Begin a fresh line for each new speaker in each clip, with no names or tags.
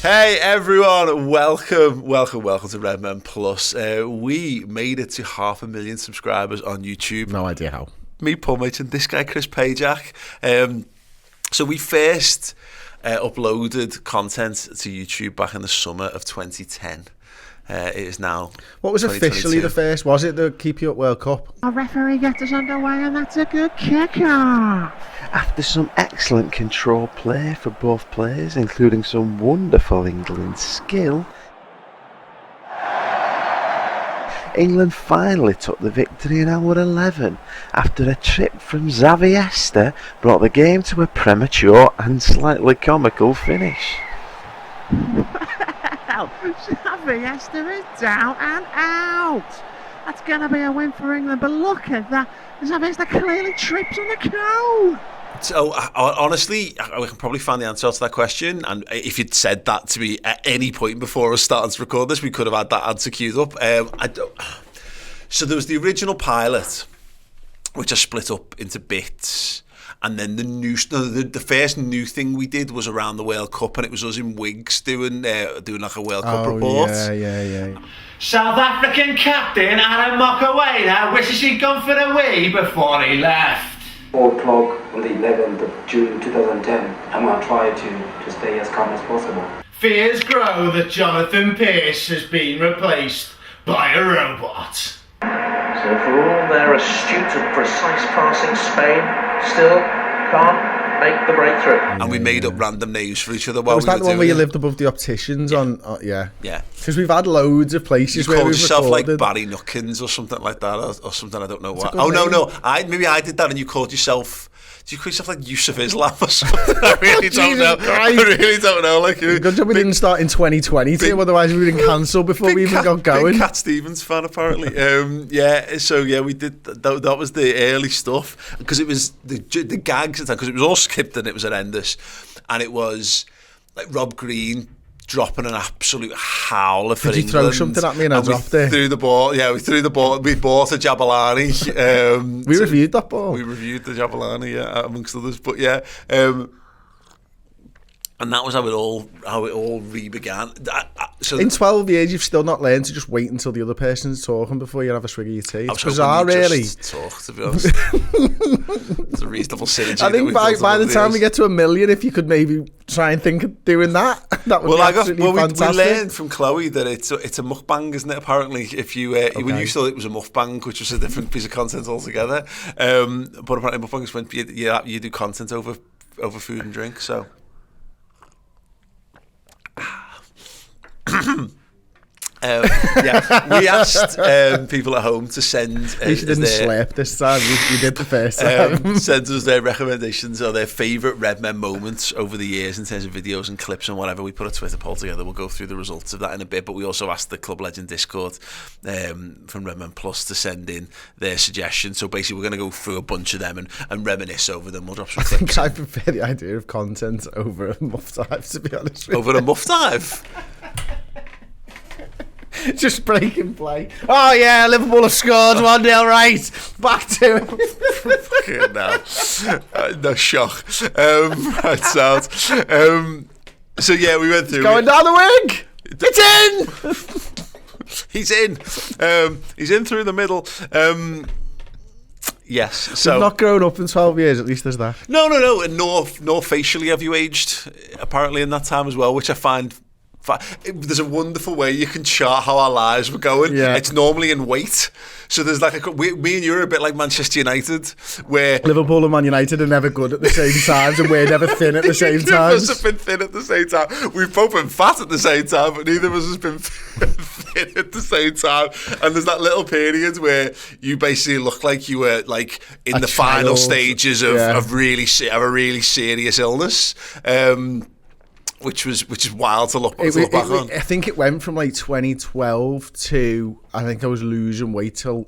Hey everyone, welcome to Redmen Plus. We made it to 500,000 subscribers on YouTube.
No idea how.
Me, Paul Mitch, and this guy, Chris Pajak. So we first uploaded content to YouTube back in the summer of 2010. It is now.
What was officially the first? Was it the Keep You Up World Cup?
Our referee gets us underway, and that's a good kick-off.
After some excellent control play for both players, including some wonderful England skill, England finally took the victory in hour 11 after a trip from Xavier brought the game to a premature and slightly comical finish.
Xavier is down and out. That's going to be a win for England, but look at that. Xavier clearly trips on the code.
So, honestly, we can probably find the answer to that question. And if you'd said that to me at any point before us starting to record this, we could have had that answer queued up. So there was the original pilot, which I split up into bits. And then the first new thing we did was around the World Cup, and it was us in wigs doing like a World Cup report.
Yeah.
South African captain Adam Mokoena wishes he'd gone for the wee before he left.
Old clock on the 11th of June 2010. I'm going to try to stay as calm as possible.
Fears grow that Jonathan Pearce has been replaced by a robot.
So for all their astute and precise passing, Spain still can't make the breakthrough.
And we made up random names for each other
Was
while we
that
were
the one
doing
where you
it.
lived above the opticians on? Yeah.
Yeah.
Because we've had loads of places
You
where
called
we've
yourself
recorded.
like Barry Nuckins or something like that, or something I don't know what.
good
Oh no,
name.
maybe I did that, and you called yourself. Do you call yourself like Yusuf Islam or something? I really don't know. I really don't know. Like,
Good job we didn't start in 2020 too, otherwise we would have been cancelled before we even got going.
Big Cat Stevens fan apparently. We did that was the early stuff, because it was the gags, because it was all scripted and it was horrendous, and it was like Rob Green dropping an absolute howler for
Did you throw
England.
something at me and I dropped it?
Threw the ball. Yeah, we threw the ball. We bought a Jabulani.
We reviewed that ball.
We reviewed the Jabulani, yeah, amongst others. But yeah, and that was how it all re-began. So
in 12 years, you've still not learned to just wait until the other person's talking before you have a swig of your tea.
I
It's
was
bizarre,
hoping you'd
really.
just talk, to be honest. It's a reasonable synergy.
I think by the time we get to 1 million, if you could maybe try and think of doing that, that would be absolutely fantastic.
We learned from Chloe that it's a mukbang, isn't it? Apparently, if you when you thought it was a mukbang, which was a different piece of content altogether, but apparently mukbang is when you do content over food and drink. So. We asked people at home to send.
You didn't slap this time. You did the first time.
Send us their recommendations or their favourite Redmen moments over the years in terms of videos and clips and whatever. We put a Twitter poll together. We'll go through the results of that in a bit. But we also asked the Club Legend Discord from Redmen Plus to send in their suggestions. So basically, we're going to go through a bunch of them and reminisce over them. We'll drop some clips.
I prefer the idea of content over a muff dive, to be honest with you.
Over a muff dive.
Just break and play. Oh yeah, Liverpool have scored 1-0, right. Back to it.
No shock. Right, sounds. So yeah, we went through.
Going down the wing. It's in.
He's in. He's in through the middle. Yes. So
we've not grown up in 12 years. At least there's that.
No. And nor facially have you aged. Apparently in that time as well, which I find. There's a wonderful way you can chart how our lives were going.
Yeah.
It's normally in weight. So there's like me and you are a bit like Manchester United, where
Liverpool and Man United are never good at the same times, and we're never thin at the same
Neither of us
times.
have been thin at the same time. We've both been fat at the same time, but neither of us has been thin at the same time. And there's that little period where you basically look like you were like in the final stages of a really serious illness. Which is wild to look back on.
I think it went from like 2012 to I think I was losing weight till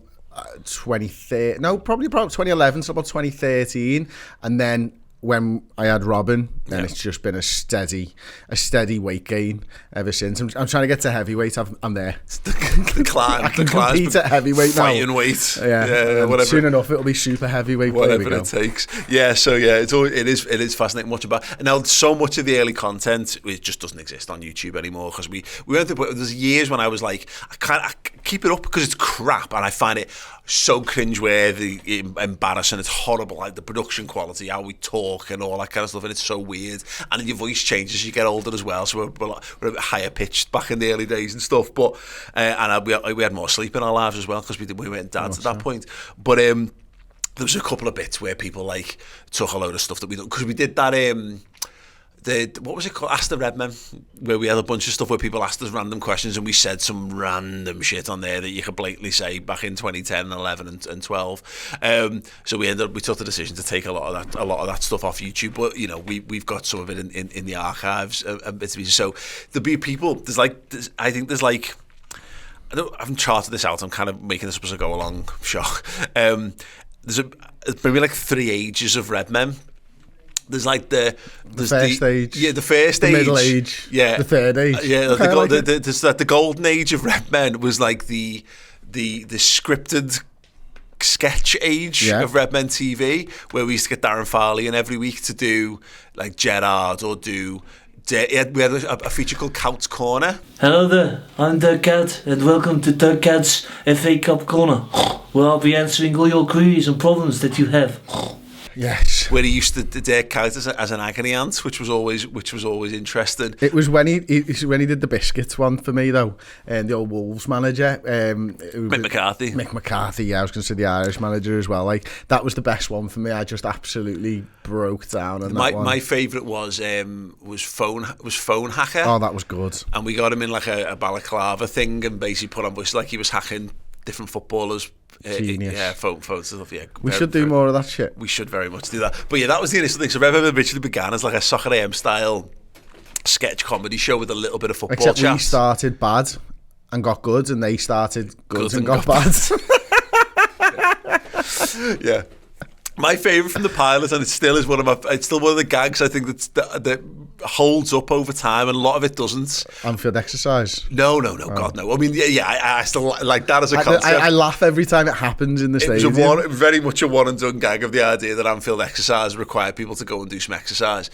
2013. No, probably about 2011 to about 2013, and then when I had Robin, then it's just been a steady weight gain ever since. I'm trying to get to heavyweight. I'm there.
The climb.
I can compete at heavyweight now.
Fighting weight.
Yeah,
whatever.
Soon enough, it'll be super heavyweight.
Whatever it takes. Yeah, so yeah, it is fascinating. Much about now. So much of the early content it just doesn't exist on YouTube anymore because we went through. There's years when I was like, I keep it up because it's crap, and I find it so cringeworthy, embarrassing. It's horrible, like the production quality, how we talk, and all that kind of stuff. And it's so weird. And then your voice changes as you get older as well. So we're a bit higher pitched back in the early days and stuff. But we had more sleep in our lives as well because we went down to that point. But there was a couple of bits where people like took a load of stuff that we don't, because we did that. What was it called? Ask the Redmen, where we had a bunch of stuff where people asked us random questions and we said some random shit on there that you could blatantly say back in 2010 and 11 and 12. So we took the decision to take a lot of that stuff off YouTube, but you know we've got some of it in the archives. So there'll be people. I haven't charted this out. I'm kind of making this up as I go along. Shock. There's maybe like 3 ages of Redmen. There's like the
first age,
the first age,
middle age, the third age,
the golden age of Redmen was like the scripted sketch age of Redmen TV, where we used to get Darren Farley in every week to do like Gerard or do. We had a feature called Cout's Corner.
Hello there, I'm Dirk Cout, and welcome to Dirk Cout's FA Cup Corner, where I'll be answering all your queries and problems that you have.
Yes.
Where he used to Dirk Cout as an agony aunt, which was always interesting.
It was when he did the biscuits one for me though, and the old Wolves manager,
Mick
McCarthy. Yeah, I was going to say the Irish manager as well. Like that was the best one for me. I just absolutely broke down on that one.
My favourite was phone hacker.
Oh, that was good.
And we got him in like a balaclava thing and basically put on like he was hacking different footballers.
Genius.
Phones and stuff. Yeah,
we should do more of that shit.
We should very much do that. But yeah, that was the initial thing. So Redmen originally began as like a Soccer AM style sketch comedy show with a little bit of football.
Except
chat.
We started bad and got good, and they started good and got bad.
Yeah. My favourite from the pilot, and it's still one of the gags I think that holds up over time, and a lot of it doesn't.
Anfield exercise.
No, God no. I mean, I still like that as a concept.
I laugh every time it happens in the stadium.
It was very much a one and done gag of the idea that Anfield exercise required people to go and do some exercise.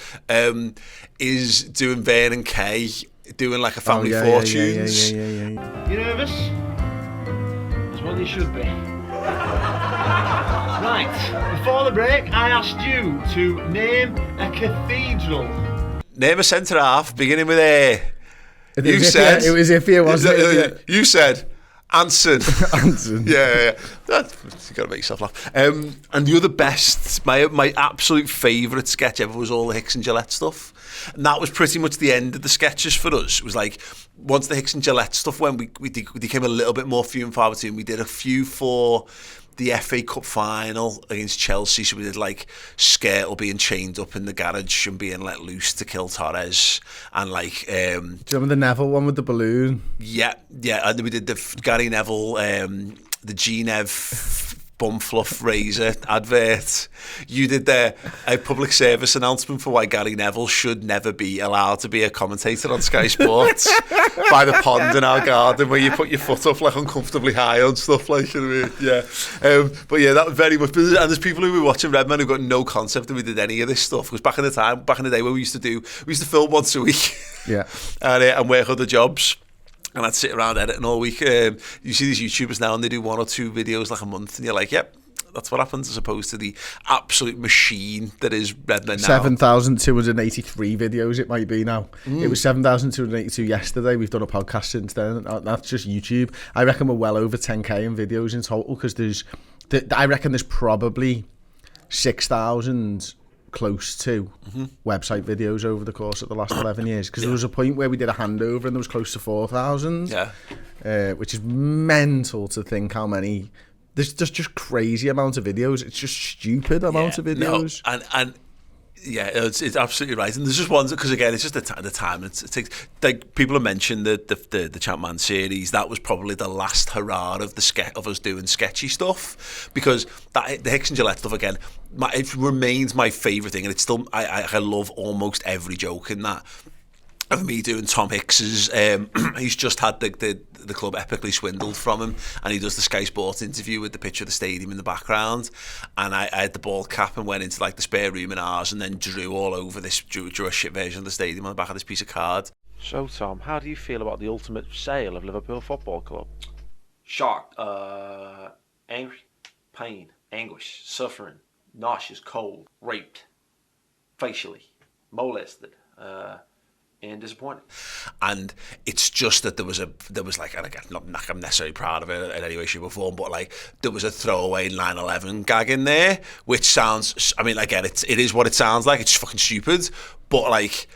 Is doing Vern and Kay doing like a Family Fortunes.
You nervous? As well you should be. Right, before the break, I asked you to name a cathedral.
Name a centre half, beginning with A.
You said it was iffy, wasn't it?
You said Anson.
Anson.
Yeah. You got to make yourself laugh. And the other best, my absolute favourite sketch ever was all the Hicks and Gillette stuff. And that was pretty much the end of the sketches for us. It was like, once the Hicks and Gillette stuff went, we became a little bit more few and far between. We did a few for the FA Cup final against Chelsea, so we did like Skirtle being chained up in the garage and being let loose to kill Torres, and like
do you remember the Neville one with the balloon?
Yeah, and then we did the Gary Neville the G-Nev bum fluff razor advert. You did a public service announcement for why Gary Neville should never be allowed to be a commentator on Sky Sports by the pond in our garden where you put your foot up like uncomfortably high on stuff like, you know what I mean? Yeah. But yeah, that was very much, and there's people who were watching Redmen who got no concept that we did any of this stuff, because back in the day when we used to film once a week and work other jobs. And I'd sit around editing all week. You see these YouTubers now and they do 1 or 2 videos like a month and you're like, yep, that's what happens, as opposed to the absolute machine that is Redmen now.
7,283 videos it might be now. It was 7,282 yesterday. We've done a podcast since then. That's just YouTube. I reckon we're well over 10k in videos in total, because I reckon there's probably 6,000 close to website videos over the course of the last 11 years, because there was a point where we did a handover and there was close to 4,000, which is mental to think how many. There's just crazy amount of videos. It's just stupid amount of videos.
No, and Yeah, it's absolutely right, and there's just ones because again, it's just the time. It takes. Like people have mentioned the Champman series. That was probably the last hurrah of of us doing sketchy stuff, because the Hicks and Gillette stuff again. It remains my favourite thing, and it's still I love almost every joke in that. Of me doing Tom Hicks's, he's just had the club epically swindled from him, and he does the Sky Sports interview with the picture of the stadium in the background, and I had the ball cap and went into like the spare room in ours and then drew all over this, drew a shit version of the stadium on the back of this piece of card.
So Tom, how do you feel about the ultimate sale of Liverpool Football Club?
Shocked, angry, pain, anguish, suffering, nauseous, cold, raped, facially, molested, and disappointed.
And it's just that there was like, and again, not like I'm necessarily proud of it in any way, shape or form, but like there was a throwaway 9/11 gag in there, which sounds, I mean, again, it is what it sounds like. It's fucking stupid, but like,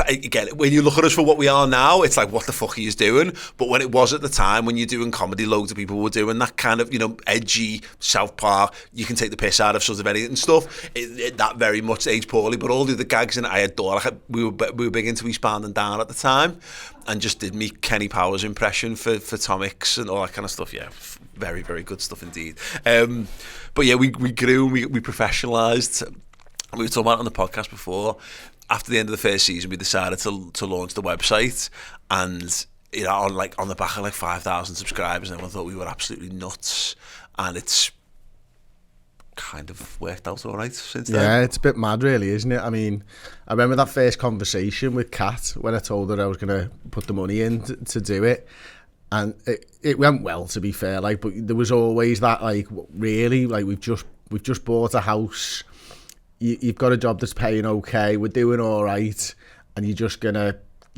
again, when you look at us for what we are now, it's like, what the fuck are you doing? But when it was at the time, when you're doing comedy, loads of people were doing that kind of, edgy, South Park, you can take the piss out of sort of anything stuff. That very much aged poorly, but all the other gags in it I adore. Like, we were big into Eastbound and Down at the time, and just did me Kenny Powers impression for Tom Hicks and all that kind of stuff. Yeah, very, very good stuff indeed. But yeah, we grew, we professionalised. We were talking about it on the podcast before. After the end of the first season, we decided to launch the website, and on the back of like 5,000 subscribers, and everyone thought we were absolutely nuts, and it's kind of worked out all right since then.
Yeah, it's a bit mad, really, isn't it? I mean, I remember that first conversation with Kat when I told her I was going to put the money in to do it, and it went well, to be fair. Like, but there was always that, like, really, like we've just bought a house. You've got a job that's paying okay, we're doing all right, and you're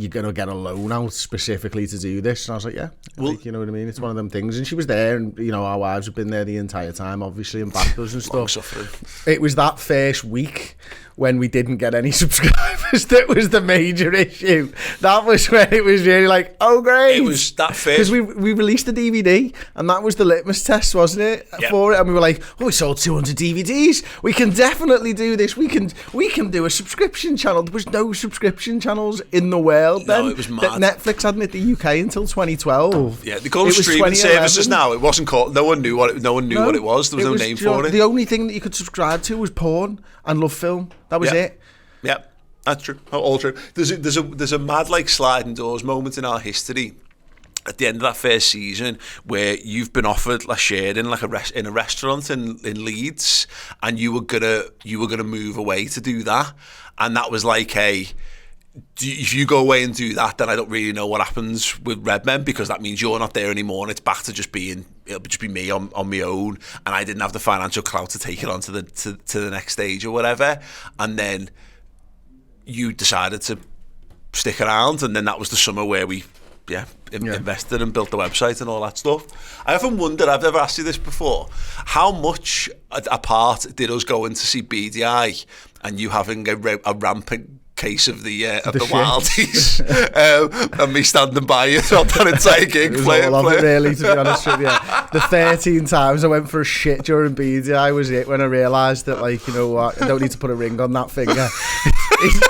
gonna get a loan out specifically to do this. And I was like, yeah, well, like, you know what I mean? It's one of them things. And she was there, and our wives have been there the entire time, obviously, and backed us and stuff. It was that first week when we didn't get any subscribers that was the major issue. That was when it was really like, oh great.
It was that first,
because we released the DVD, and that was the litmus test, wasn't it? Yep. For it, and we were like, oh, we sold 200 DVDs. We can definitely do this. We can do a subscription channel. There was no subscription channels in the world then.
No, it was mad.
Netflix hadn't hit the UK until 2012.
Yeah, they call them streaming services now. It wasn't called. No one knew what it was. There was no name for it.
The only thing that you could subscribe to was porn and Love Film. That was it.
Yeah, that's true. All true. There's a mad like sliding doors moment in our history at the end of that first season where you've been offered a share in like in a restaurant in Leeds, and you were gonna move away to do that, and that was like if you go away and do that, then I don't really know what happens with Redmen, because that means you're not there anymore, and it's back to it'll just be me on my own, and I didn't have the financial clout to take it on to the next stage or whatever. And then you decided to stick around, and then that was the summer where we invested and built the website and all that stuff. I often wondered, I've never asked you this before, how much apart did us going to see BDI and you having a rampant case of the Wildies and me standing by you throughout that entire gig.
It was all of it, really, to be honest with you. The 13 times I went for a shit during BDI was it, when I realised that, like, you know what, I don't need to put a ring on that finger.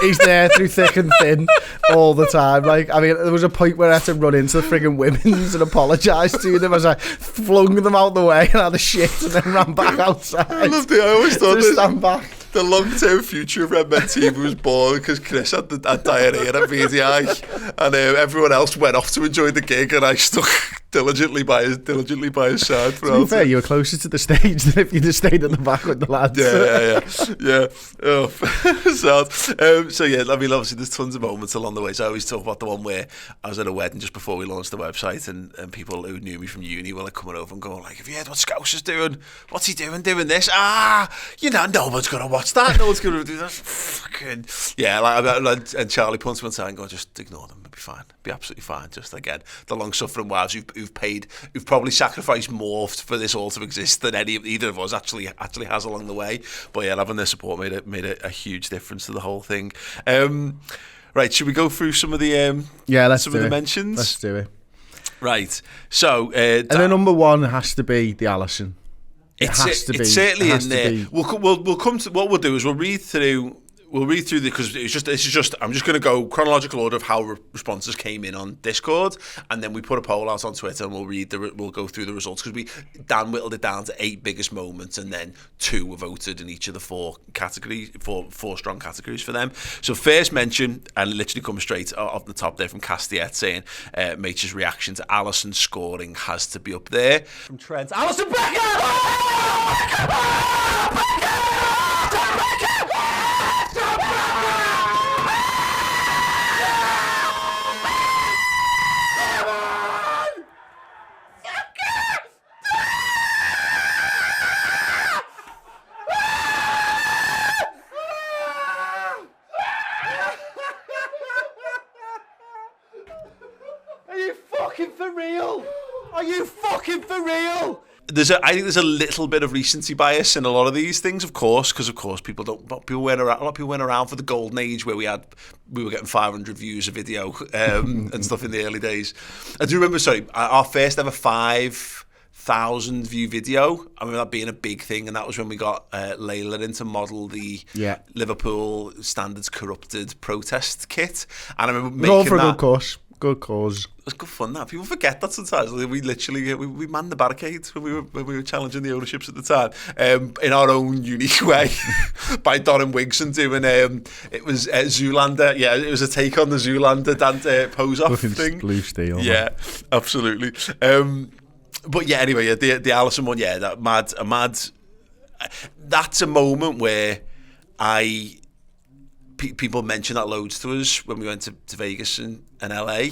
he's there through thick and thin all the time. Like, I mean, there was a point where I had to run into the frigging women's and apologise to them as I flung them out the way and had a shit and then ran back outside.
I loved it. I always thought
stand back.
The long-term future of Redmen TV was born because Chris had diarrhea at BDI, and everyone else went off to enjoy the gig, and I stuck diligently by his side.
To be fair, you were closer to the stage than if you'd have stayed at the back with the lads.
Yeah. Oh, so yeah, I mean, obviously there's tons of moments along the way. So I always talk about the one where I was at a wedding just before we launched the website, and people who knew me from uni were like coming over and going like, "Have you heard what Scouse is doing? What's he doing this? No one's gonna watch that. No one's gonna do that." Fucking yeah, like, and Charlie punts me on side and go, "Just ignore them. It'll be fine. Be absolutely fine." Just again, the long-suffering wives who've probably sacrificed more for this all to exist than either of us actually has along the way. But yeah, having their support made a huge difference to the whole thing. Right, should we go through some of the the mentions?
Let's do it.
Right, so
and then number one has to be the Allison.
It's certainly in there. We'll come to what we'll do is we'll read through because I'm just going to go chronological order of how responses came in on Discord, and then we put a poll out on Twitter, and we'll go through the results because Dan whittled it down to 8 biggest moments, and then 2 were voted in each of the 4 strong categories for them. So first mention, and literally comes straight off the top there from Castiet saying Mage's reaction to Alisson scoring has to be up there. From Trent, Alisson Are you fucking for real? I think there's a little bit of recency bias in a lot of these things, of course, because people weren't around for the golden age where we were getting 500 views a video and stuff in the early days. I do remember, our first ever 5,000 view video. I remember that being a big thing, and that was when we got Layla in to model the Liverpool Standards Corrupted protest kit. And I remember making
all for
that.
Good cause.
It was good fun. That people forget that sometimes. We literally we manned the barricades when we were challenging the ownerships at the time, in our own unique way, by Don Wigson doing it was Zoolander. Yeah, it was a take on the Zoolander Dante pose-off thing.
Blue steel.
Yeah, absolutely. But yeah, anyway, the Alisson one. Yeah, that mad. That's a moment where people mention that loads to us when we went to Vegas and LA,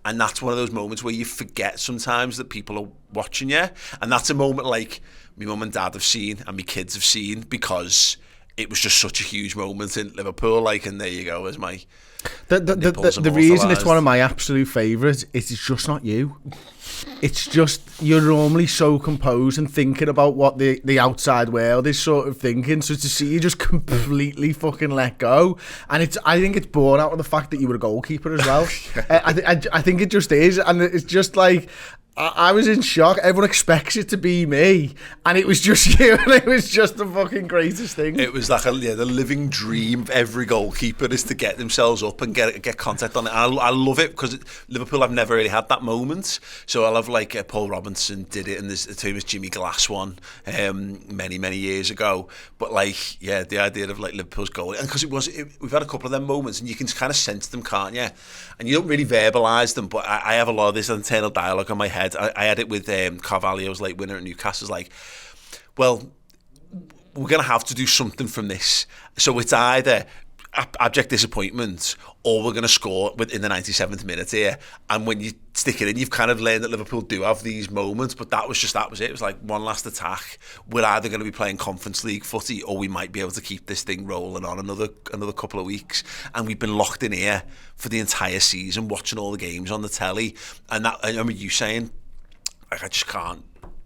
and that's one of those moments where you forget sometimes that people are watching you, and that's a moment like my mum and dad have seen and my kids have seen because it was just such a huge moment in Liverpool. And there you go, as my
the reason it's one of my absolute favourites is it's just not you. It's just you're normally so composed and thinking about what the outside world is sort of thinking. So to see you just completely fucking let go, and I think it's born out of the fact that you were a goalkeeper as well. I think it just is, and it's just like. I was in shock. Everyone expects it to be me, and it was just you, and it was just the fucking greatest thing.
It was like the living dream of every goalkeeper is to get themselves up and get contact on it. And I love it because Liverpool have never really had that moment. So I love Paul Robinson did it, and there's the famous Jimmy Glass one many years ago. But the idea of Liverpool's goal, and because we've had a couple of them moments, and you can kind of sense them, can't you? And you don't really verbalise them, but I have a lot of this internal dialogue in my head. I had it with Carvalho's late winner at Newcastle's well, we're going to have to do something from this. So it's either abject disappointment or we're going to score in the 97th minute here. And when you stick it in, you've kind of learned that Liverpool do have these moments, but that was it. It was like one last attack. We're either going to be playing Conference League footy or we might be able to keep this thing rolling on another couple of weeks. And we've been locked in here for the entire season, watching all the games on the telly. And that, I remember you saying, I just can't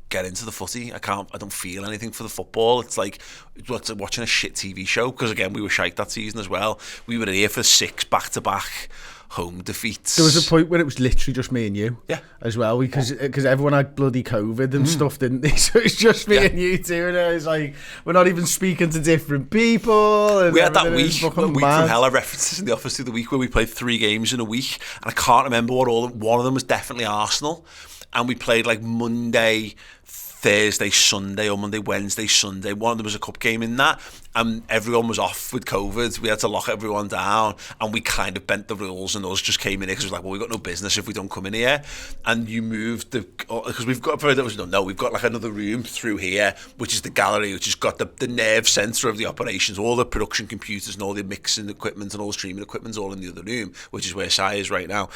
get into the footy. I don't feel anything for the football. It's like watching a shit TV show, because again, we were shite that season as well. We were here for 6 back-to-back home defeats.
There was a point where it was literally just me and you,
as
well, because everyone had bloody COVID and stuff, didn't they? So it's just me and you two, and it's like we're not even speaking to different people. And
we had that week from hell. I referenced this in the office through the week where we played 3 games in a week, and I can't remember what one of them was definitely Arsenal, and we played Monday, Thursday, Sunday, or Monday, Wednesday, Sunday. One of them was a cup game in that, and everyone was off with COVID. We had to lock everyone down, and we kind of bent the rules, and us just came in here because it was we've got no business if we don't come in here. And you moved because we've got another room through here, which is the gallery, which has got the nerve centre of the operations, all the production computers and all the mixing equipment and all the streaming equipment's all in the other room, which is where Sai is right now.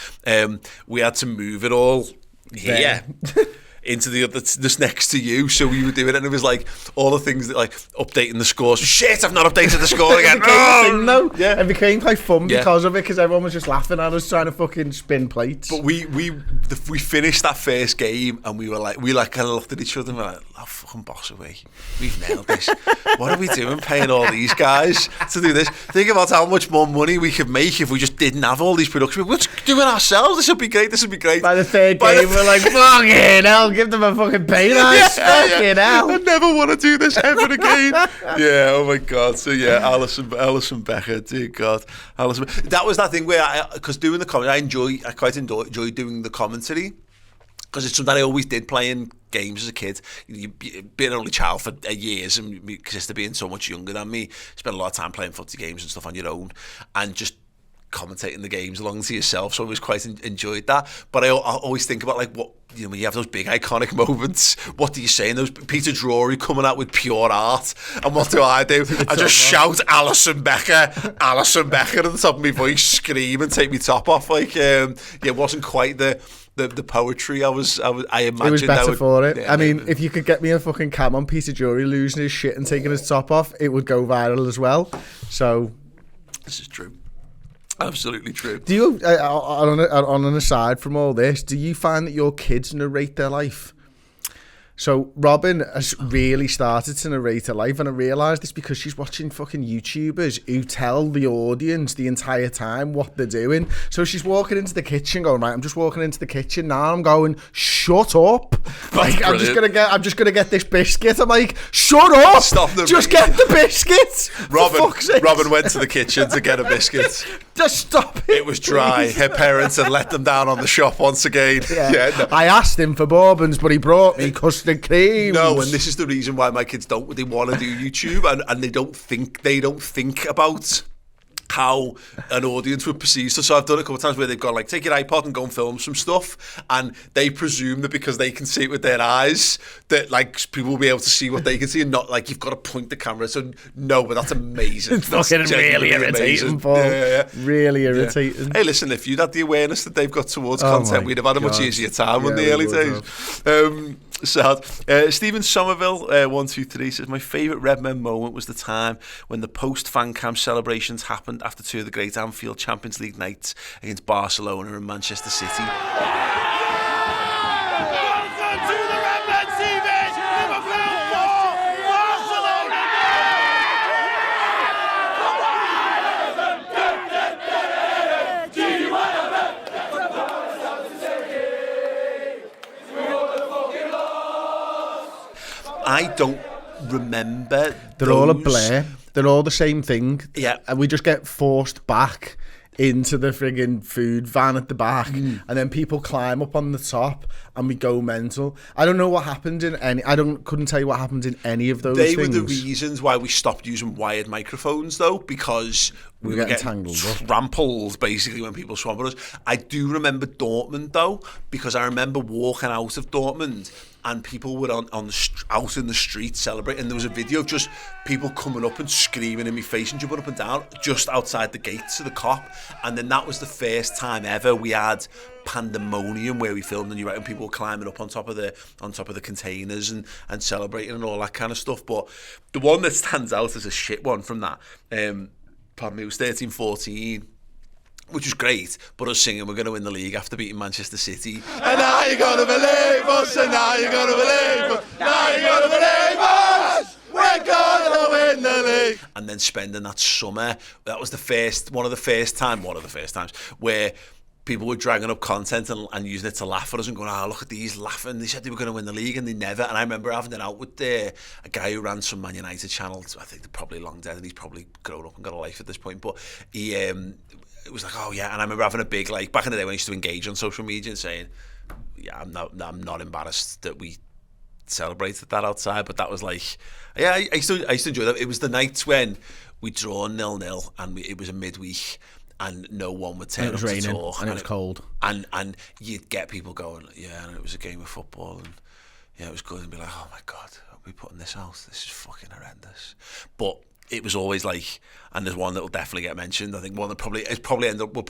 We had to move it all here. Into the other, just next to you, so we were doing it, and it was all the things that updating the scores. Shit, I've not updated the score again.
It became quite fun because of it, because everyone was just laughing at us trying to fucking spin plates.
But we we finished that first game and we kind of looked at each other and we were like, oh, fucking boss away. We've nailed this. What are we doing paying all these guys to do this? Think about how much more money we could make if we just didn't have all these productions. We're just doing it ourselves. This would be great.
By the third game, we're like, fucking hell, give them a fucking pay rise. Fucking hell.
I never want to do this ever again. Yeah, oh my God. So yeah, Alison Becker, dear God. That was that thing where because doing the commentary, I quite enjoy doing the commentary because it's something I always did playing games as a kid. Being an only child for years and my sister being so much younger than me, spent a lot of time playing footy games and stuff on your own and just commentating the games along to yourself, so I always quite enjoyed that. But I always think about like what, you know, when you have those big iconic moments, what do you say? And those Peter Drury coming out with pure art, and what do? I just shout Alison Becker at the top of my voice, scream and take my top off. Like, it wasn't quite the poetry I imagined.
It was better for it.
Yeah,
I mean, if you could get me a fucking cam on Peter Drury losing his shit and taking his top off, it would go viral as well. So
this is true. Absolutely true.
Do you, on an aside from all this, do you find that your kids narrate their life? So Robin has really started to narrate her life, and I realised it's because she's watching fucking YouTubers who tell the audience the entire time what they're doing. So she's walking into the kitchen going, right, I'm just walking into the kitchen now, I'm going, shut up. Like, I'm just gonna get this biscuit. I'm like, shut up.
Stop the
just get the biscuit.
Robin went to the kitchen to get a biscuit.
Just stop it.
It was dry. Her parents had let them down on the shop once again.
Yeah. No. I asked him for bourbons, but he brought me custard creams.
No, and this is the reason why my kids don't. They want to do YouTube, and they don't think about how an audience would perceive stuff. So I've done it a couple of times where they've gone like, take your iPod and go and film some stuff, and they presume that because they can see it with their eyes that like people will be able to see what they can see, and not like you've got to point the camera. So no, but that's amazing.
It's fucking really irritating, Paul.
Yeah.
Really irritating.
Yeah. Hey, listen, if you'd had the awareness that they've got towards content, we'd have had a much easier time in the early days. Sad. Stephen Somerville, 123 says, my favourite Redmen moment was the time when the post-fan cam celebrations happened after two of the great Anfield Champions League nights against Barcelona and Manchester City. I don't remember.
They're all a blur. They're all the same thing.
Yeah.
And we just get forced back into the friggin' food van at the back, and then people climb up on the top and we go mental. I don't know what happened in any. Couldn't tell you what happened in any of those things.
They were the reasons why we stopped using wired microphones, though, because we were getting tangled trampled basically when people swam at us. I do remember Dortmund though, because I remember walking out of Dortmund and people were out in the street celebrating. There was a video of just people coming up and screaming in my face and jumping up and down just outside the gates of the Cop. And then that was the first time ever we had pandemonium where we filmed, and you reckon people were climbing up on top of the containers and celebrating and all that kind of stuff. But the one that stands out as a shit one from that, it was 13-14. Which was great, but us singing we're going to win the league after beating Manchester City. And now you're going to believe us, and now you're going to believe us, now you're going to believe us, we're going to win the league. And then spending that summer, that was one of the first times where people were dragging up content and using it to laugh at us and going, look at these laughing. They said they were going to win the league and they never. And I remember having it out with a guy who ran some Man United channel. I think they're probably long dead and he's probably grown up and got a life at this point. But he... it was like, oh yeah, and I remember having a big, like, back in the day when I used to engage on social media and saying, yeah, I'm not embarrassed that we celebrated that outside, but that was like, yeah, I used to enjoy that. It was the nights when we'd drawn 0-0 and it was a midweek and no one would turn up to talk.
And it was cold.
And you'd get people going, yeah, and it was a game of football and yeah, it was good, and be like, oh my God, are we putting this out? This is fucking horrendous. But it was always like, and there's one that will definitely get mentioned. I think one that will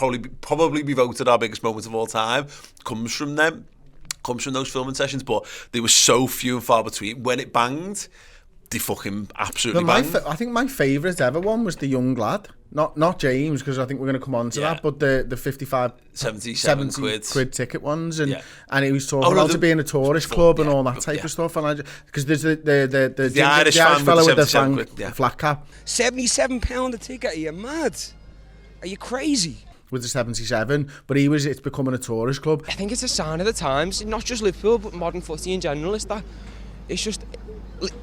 probably be voted our biggest moment of all time. Comes from those filming sessions, but they were so few and far between. When it banged, they fucking absolutely
I think my favourite ever one was the young lad. Not James, because I think we're going to come on to that, but the
77
quid ticket ones, and he was talking
Oh, no,
about it being a tourist club and all that type of stuff, and because there's the
Irish
fellow with the flat cap.
£77 a ticket, are you mad? Are you crazy?
With the 77, but it's becoming a tourist club.
I think it's a sign of the times, not just Liverpool, but modern footy in general. It's just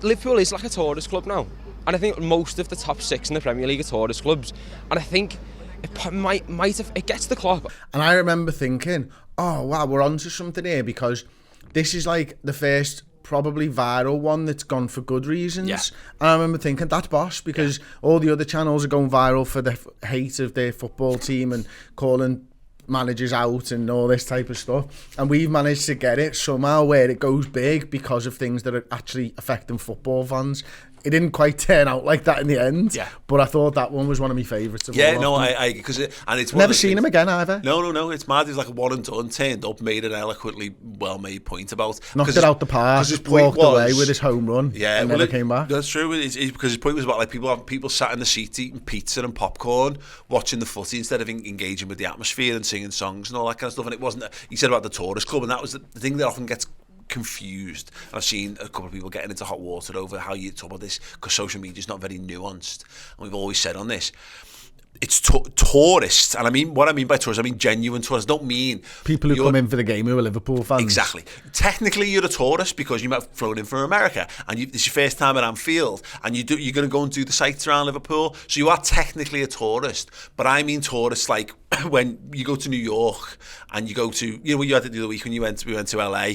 Liverpool is like a tourist club now, and I think most of the top 6 in the Premier League are tourist clubs, and I think it gets the clock.
And I remember thinking, oh wow, we're onto something here, because this is like the first probably viral one that's gone for good reasons.
Yeah.
And I remember thinking, that's boss, because all the other channels are going viral for the hate of their football team and calling managers out and all this type of stuff, and we've managed to get it somehow where it goes big because of things that are actually affecting football fans. It didn't quite turn out like that in the end, but I thought that one was one of my favourites.
Because it's
never seen him again either.
No, it's mad. He's like a one and done, turned up, made an eloquently well-made point about,
knocked it out the park, walked away with his home run, and never came back.
That's true. Because his point was about like people sat in the seat eating pizza and popcorn, watching the footy instead of engaging with the atmosphere and singing songs and all that kind of stuff. And it wasn't. He said about the tourist club, and that was the thing that often gets confused. I've seen a couple of people getting into hot water over how you talk about this, because social media is not very nuanced, and we've always said on this, it's tourists, and I mean what I mean by tourists, I mean genuine tourists. I don't mean
people who come in for the game who are Liverpool fans.
Exactly. Technically, you're a tourist because you might have flown in from America, and it's your first time at Anfield, and you're going to go and do the sights around Liverpool. So you are technically a tourist, but I mean tourists like when you go to New York and you go to, you had it the other week when we went to LA.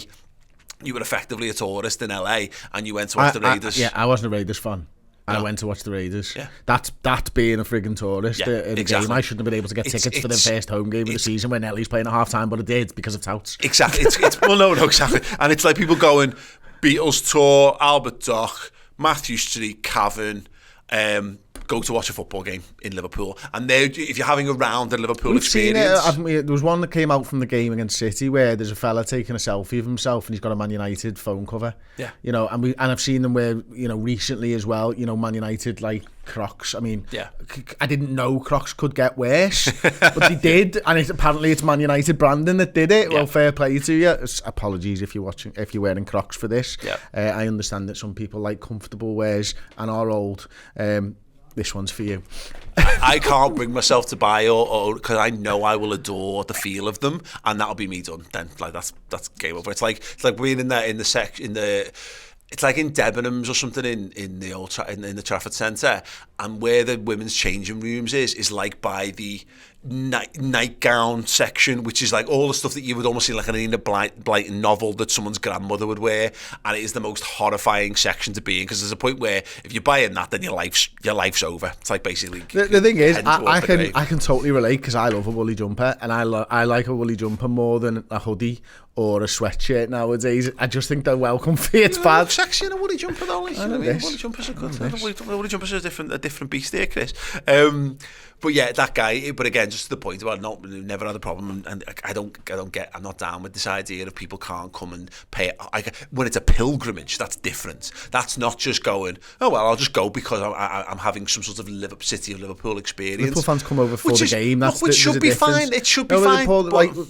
You were effectively a tourist in LA, and you went to watch the Raiders.
I wasn't a Raiders fan. I went to watch the Raiders. Yeah. That's being a frigging tourist in a game. I shouldn't have been able to get tickets for the first home game of the season when Ellie's playing at half time, but I did because of touts.
Exactly. No, exactly. And it's like people going Beatles tour, Albert Dock, Matthew Street, Cavern, go to watch a football game in Liverpool, and if you're having a round at Liverpool experience.
There was one that came out from the game against City where there's a fella taking a selfie of himself and he's got a Man United phone cover.
Yeah.
And I've seen them where recently as well. Man United like Crocs. I mean, I didn't know Crocs could get worse, but they did, and apparently it's Man United branding that did it. Yeah. Well, fair play to you. Apologies if you're wearing Crocs for this. Yeah. I understand that some people like comfortable wears and are old. This one's for you.
I can't bring myself to buy or because I know I will adore the feel of them, and that'll be me done. Then like that's game over. It's like being in the section it's like in Debenhams or something in the Trafford Centre, and where the women's changing rooms is like by the nightgown section, which is like all the stuff that you would almost see like an Enid Blyton novel that someone's grandmother would wear, and it is the most horrifying section to be in, because there's a point where if you're buying that, then your life's over. It's like basically
the thing is, I can totally relate, because I love a woolly jumper, and I like a woolly jumper more than a hoodie or a sweatshirt nowadays. I just think they're well comfy. It's bad.
Sexy in a woolly jumper though. Like, woolly jumpers are good. Woolly jumpers are a different beast there, Chris. But yeah, that guy. But again, just to the point about never had a problem, and I'm not down with this idea of people can't come and pay. When it's a pilgrimage, that's different. That's not just going, oh well, I'll just go because I'm having some sort of City of Liverpool experience.
Liverpool fans come over for the game.
Which should be fine. It should be fine.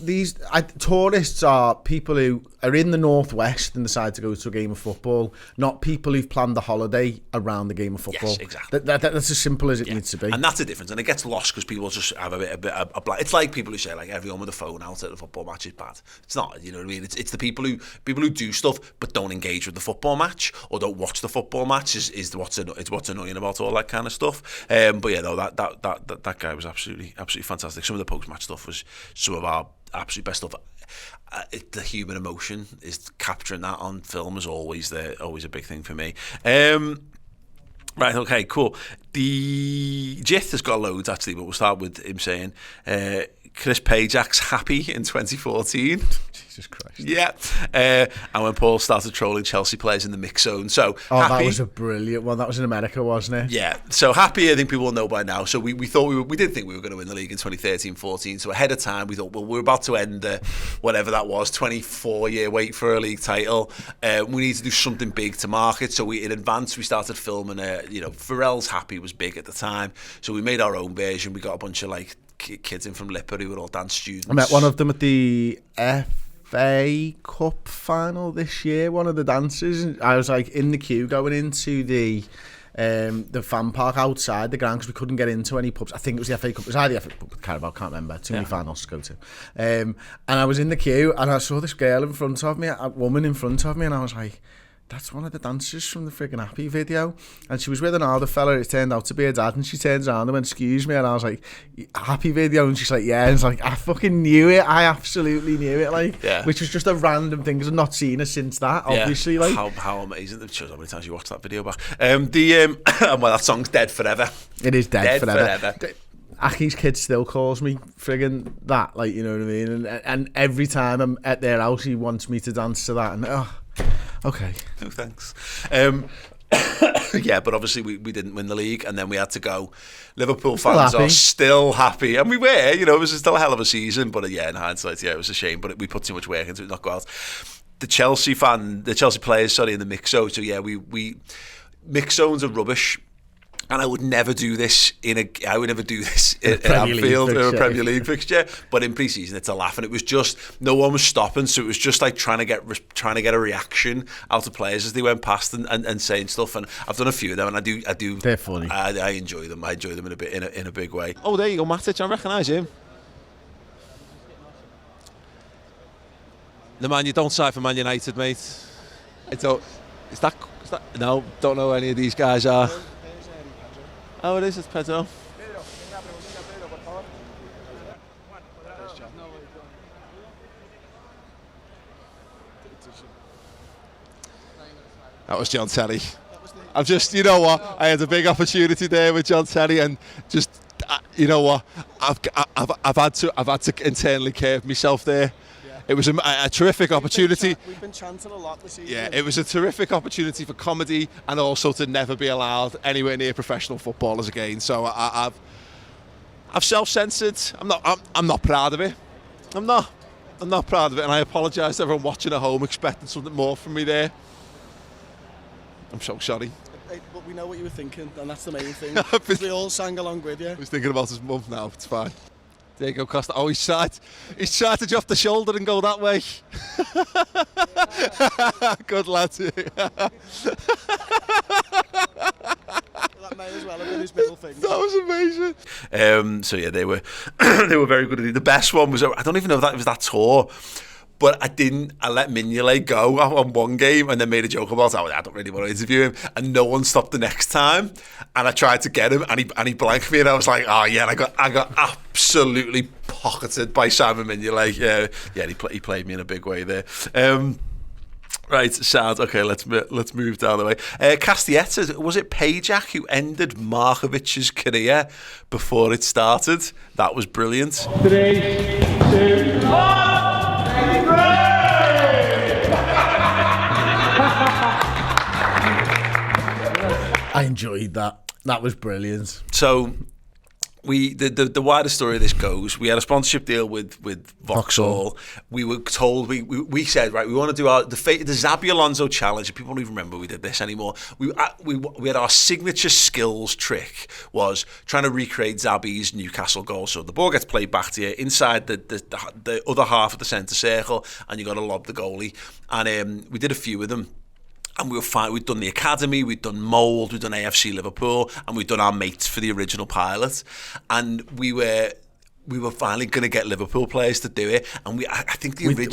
These tourists are people who are in the northwest and decide to go to a game of football, not people who've planned the holiday around the game of football.
Yes, exactly.
That's as simple as it needs to be.
And that's the difference. And it gets lost because people just have a bit of it's like people who say like everyone with a phone out at the football match is bad. It's not, you know what I mean? It's the people who do stuff but don't engage with the football match or don't watch the football match is what's annoying about all that kind of stuff. But yeah, no, that guy was absolutely fantastic. Some of the post-match stuff was some of our absolute best stuff. The human emotion is capturing that on film is always a big thing for me. Right, okay, cool. The Jith has got loads actually, but we'll start with him saying, Chris Pajak's Happy in 2014.
Jesus Christ.
Yeah. And when Paul started trolling Chelsea players in the mix zone. So Happy,
that was a brilliant one. That was in America, wasn't it?
Yeah. So Happy, I think people will know by now. So we thought we did think we were going to win the league in 2013-14. So ahead of time, we thought, well, we're about to end whatever that was, 24-year wait for a league title. We need to do something big to market. So in advance, we started filming. Pharrell's Happy was big at the time. So we made our own version. We got a bunch of like kids in from Liverpool who were all dance students.
I met one of them at the FA Cup final this year, one of the dancers. I was like in the queue going into the fan park outside the ground because we couldn't get into any pubs. I think it was the FA Cup. It was either the FA Cup or Carabao, can't remember. Too many finals to go to. And I was in the queue and I saw this girl in front of me, a woman in front of me, and I was like, that's one of the dancers from the friggin' Happy video. And she was with an older fella. It turned out to be her dad. And she turns around and went, excuse me. And I was like, Happy video? And she's like, yeah. And it's like, I fucking knew it. I absolutely knew it. Like, which was just a random thing because I've not seen her since that, obviously. Like,
how amazing. It shows how many times you watched that video back. Well, that song's dead forever.
It is dead forever. Aki's kid still calls me friggin' that, like, you know what I mean? And every time I'm at their house, he wants me to dance to that. And, okay.
No, thanks. But obviously we didn't win the league, and then we had to go. Liverpool fans are still happy, and we were. It was still a hell of a season, but in hindsight, it was a shame. But we put too much work into it, not go out. The Chelsea players, in the mix zone. So we mix zones are rubbish. And I would never do this in Anfield or a Premier League fixture. But in pre-season, it's a laugh, and it was just no one was stopping, so it was just like trying to get a reaction out of players as they went past and saying stuff. And I've done a few of them, and I do.
They're funny.
I enjoy them. I enjoy them in a big way.
Oh, there you go, Matic. I recognise him. The man you don't side for Man United, mate. No, don't know who any of these guys are. Oh, it is. It's Pedro. That was John Terry. I've just, you know what? I had a big opportunity there with John Terry, and just, you know what? I've had to internally curve myself there. It was a terrific opportunity.
We've been chanting a lot this season.
Yeah, it was a terrific opportunity for comedy, and also to never be allowed anywhere near professional footballers again. So I've self-censored. I'm not proud of it. I'm not proud of it, and I apologise to everyone watching at home expecting something more from me there. I'm so sorry.
But we know what you were thinking, and that's the main thing. We all sang along with you.
I was thinking about his mum now. It's fine. Diego Costa. Oh, he's tried to drop the shoulder and go that way. Good lad.
That may as well have been his middle finger.
That was amazing.
They were they were very good at it. The best one was, I don't even know if that was that tour, but I let Mignolet go on one game and then made a joke about, I don't really want to interview him, and no one stopped the next time, and I tried to get him and he blanked me, and I was like, oh yeah, and I got absolutely pocketed by Simon Mignolet. He played me in a big way there. Right, sad. Okay, let's move down the way. Castietta, was it Pajak who ended Markovic's career before it started? That was brilliant.
3, 2, 1.
I enjoyed that. That was brilliant.
So the wider story of this goes, we had a sponsorship deal with Vauxhall. We were told, we said, right, we want to do the Xabi Alonso challenge. People don't even remember we did this anymore. We had our signature skills trick was trying to recreate Xabi's Newcastle goal. So the ball gets played back to you inside the other half of the centre circle, and you got to lob the goalie. And we did a few of them. And we were fine. We'd done the academy, we'd done Mould, we'd done AFC Liverpool, and we'd done our mates for the original pilot. And we were finally going to get Liverpool players to do it. And I think the original,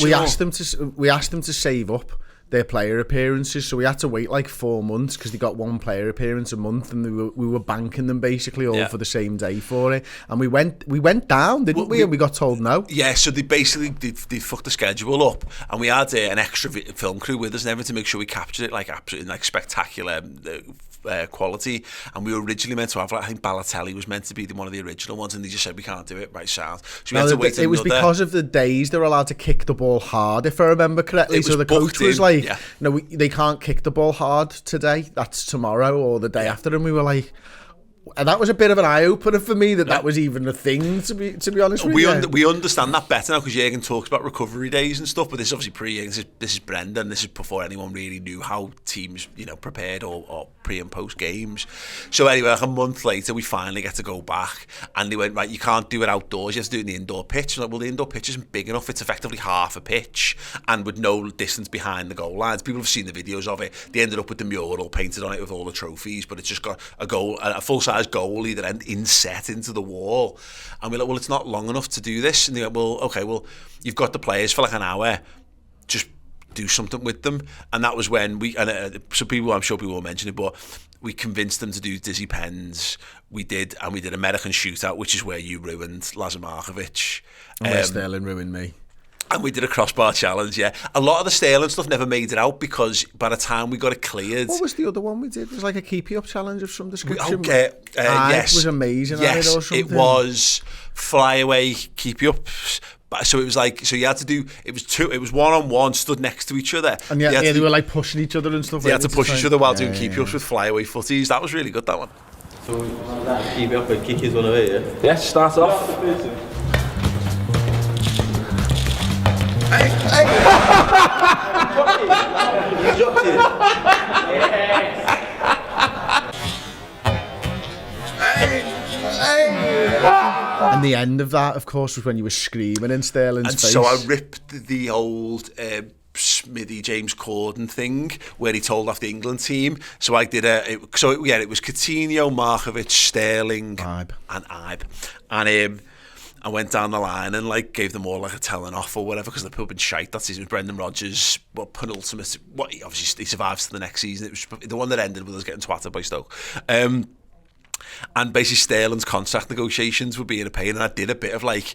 we asked them to save up their player appearances, so we had to wait like 4 months because they got one player appearance a month, and we were banking them basically all for the same day for it. And we went down, didn't we? And we got told no.
Yeah, so they fucked the schedule up, and we had an extra film crew with us and everything to make sure we captured it like absolutely like spectacular quality, and we were originally meant to have, like, I think Balotelli was meant to be one of the original ones, and they just said we can't do it, right, sound. So we had to wait
it was because of the days they were allowed to kick the ball hard, if I remember correctly. So the coach was like, no, they can't kick the ball hard today, that's tomorrow or the day after, and we were like, and that was a bit of an eye-opener for me that was even a thing, to be honest with you.
We understand that better now, because Jürgen talks about recovery days and stuff, but this is obviously pre-Jürgen. This is Brendan. This is before anyone really knew how teams, prepared or pre and post games. So anyway, like a month later, we finally get to go back, and they went, right, you can't do it outdoors, you have to do it in the indoor pitch. Like, well, the indoor pitch isn't big enough. It's effectively half a pitch, and with no distance behind the goal lines. People have seen the videos of it. They ended up with the mural painted on it with all the trophies, but it's just got a full-size goal either end inset into the wall, and we're like, well, it's not long enough to do this. And they went, well, okay, well, you've got the players for like an hour, just do something with them. And that was when I'm sure people will mention it, but we convinced them to do dizzy pens. We did American shootout, which is where you ruined Lazar Markovic,
and where Sterling ruined me.
And we did a crossbar challenge, yeah. A lot of the Sterling stuff never made it out, because by the time we got it cleared...
What was the other one we did? It was like a keep-you-up challenge of some description.
Yes.
It was amazing.
Yes,
or something.
It was fly-away keep-you-ups. So it was like, so you had to do, it was one-on-one, stood next to each other.
And they were like pushing each other and stuff.
They had to push each other while doing keep-you-ups with fly-away footies. That was really good, that one.
So that keep-you-up and kick his one away, yeah?
Yes, start off.
Hey! You dropped it.
And the end of that, of course, was when you were screaming in Sterling's face.
So I ripped the old Smithy James Corden thing where he told off the England team. So I did it was Coutinho, Markovic, Sterling,
and
Ibe. And I went down the line and like gave them all like a telling off or whatever, because the pub had been shite that season. Brendan Rodgers, penultimate. He survives to the next season. It was the one that ended with us getting twatted by Stoke. And basically Sterling's contract negotiations were being a pain, and I did a bit of like,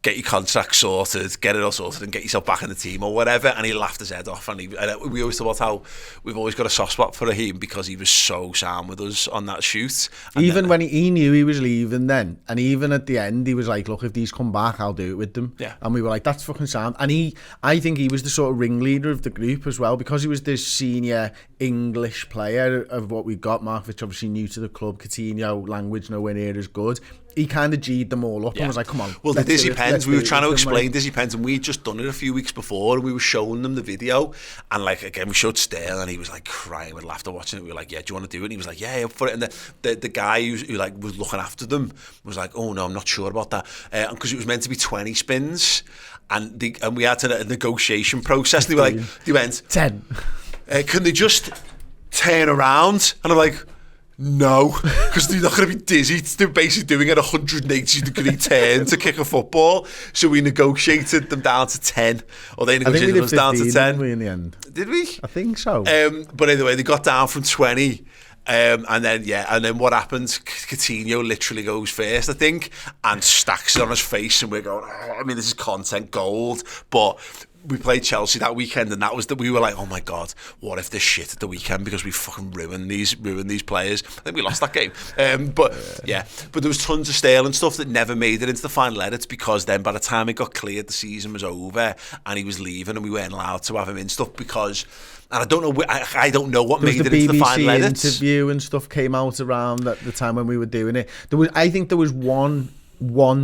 get your contract sorted, get it all sorted, and get yourself back in the team or whatever. And he laughed his head off. And we always talk about how we've always got a soft spot for him, because he was so sound with us on that shoot. And
even when he knew he was leaving then, and even at the end, he was like, look, if these come back, I'll do it with them.
Yeah.
And we were like, that's fucking sound. And I think he was the sort of ringleader of the group as well, because he was the senior English player of what we got. Markovic obviously new to the club, Coutinho, language nowhere near as good. He kind of G'd them all up and was like, come on.
Well, the dizzy pens, we were trying to explain dizzy pens, and we'd just done it a few weeks before, and we were showing them the video, and like, again, we showed Sterling, and he was like crying with laughter watching it. We were like, yeah, do you want to do it? And he was like, yeah, up for it. And the guy who like was looking after them was like, oh no, I'm not sure about that, because it was meant to be 20 spins, and we had a negotiation process. They went 10. Can they just turn around? And I'm like, no, because they're not going to be dizzy. They're basically doing a 180-degree turn to kick a football. So we negotiated them down to 10, or they negotiated us down to 10.
In the end,
did we?
I think so.
But anyway, they got down from 20. And then what happens? Coutinho literally goes first, I think, and stacks it on his face, and we're going, oh, I mean, this is content gold. But we played Chelsea that weekend, and we were like, oh my god, what if this shit at the weekend, because we fucking ruined these players. I think we lost that game. But there was tons of Sterling stuff that never made it into the final edits, because then by the time it got cleared, the season was over and he was leaving, and we weren't allowed to have him in stuff because. And I don't know what made it into the final edits.
The BBC interview and stuff came out around at the time when we were doing it. I think there was one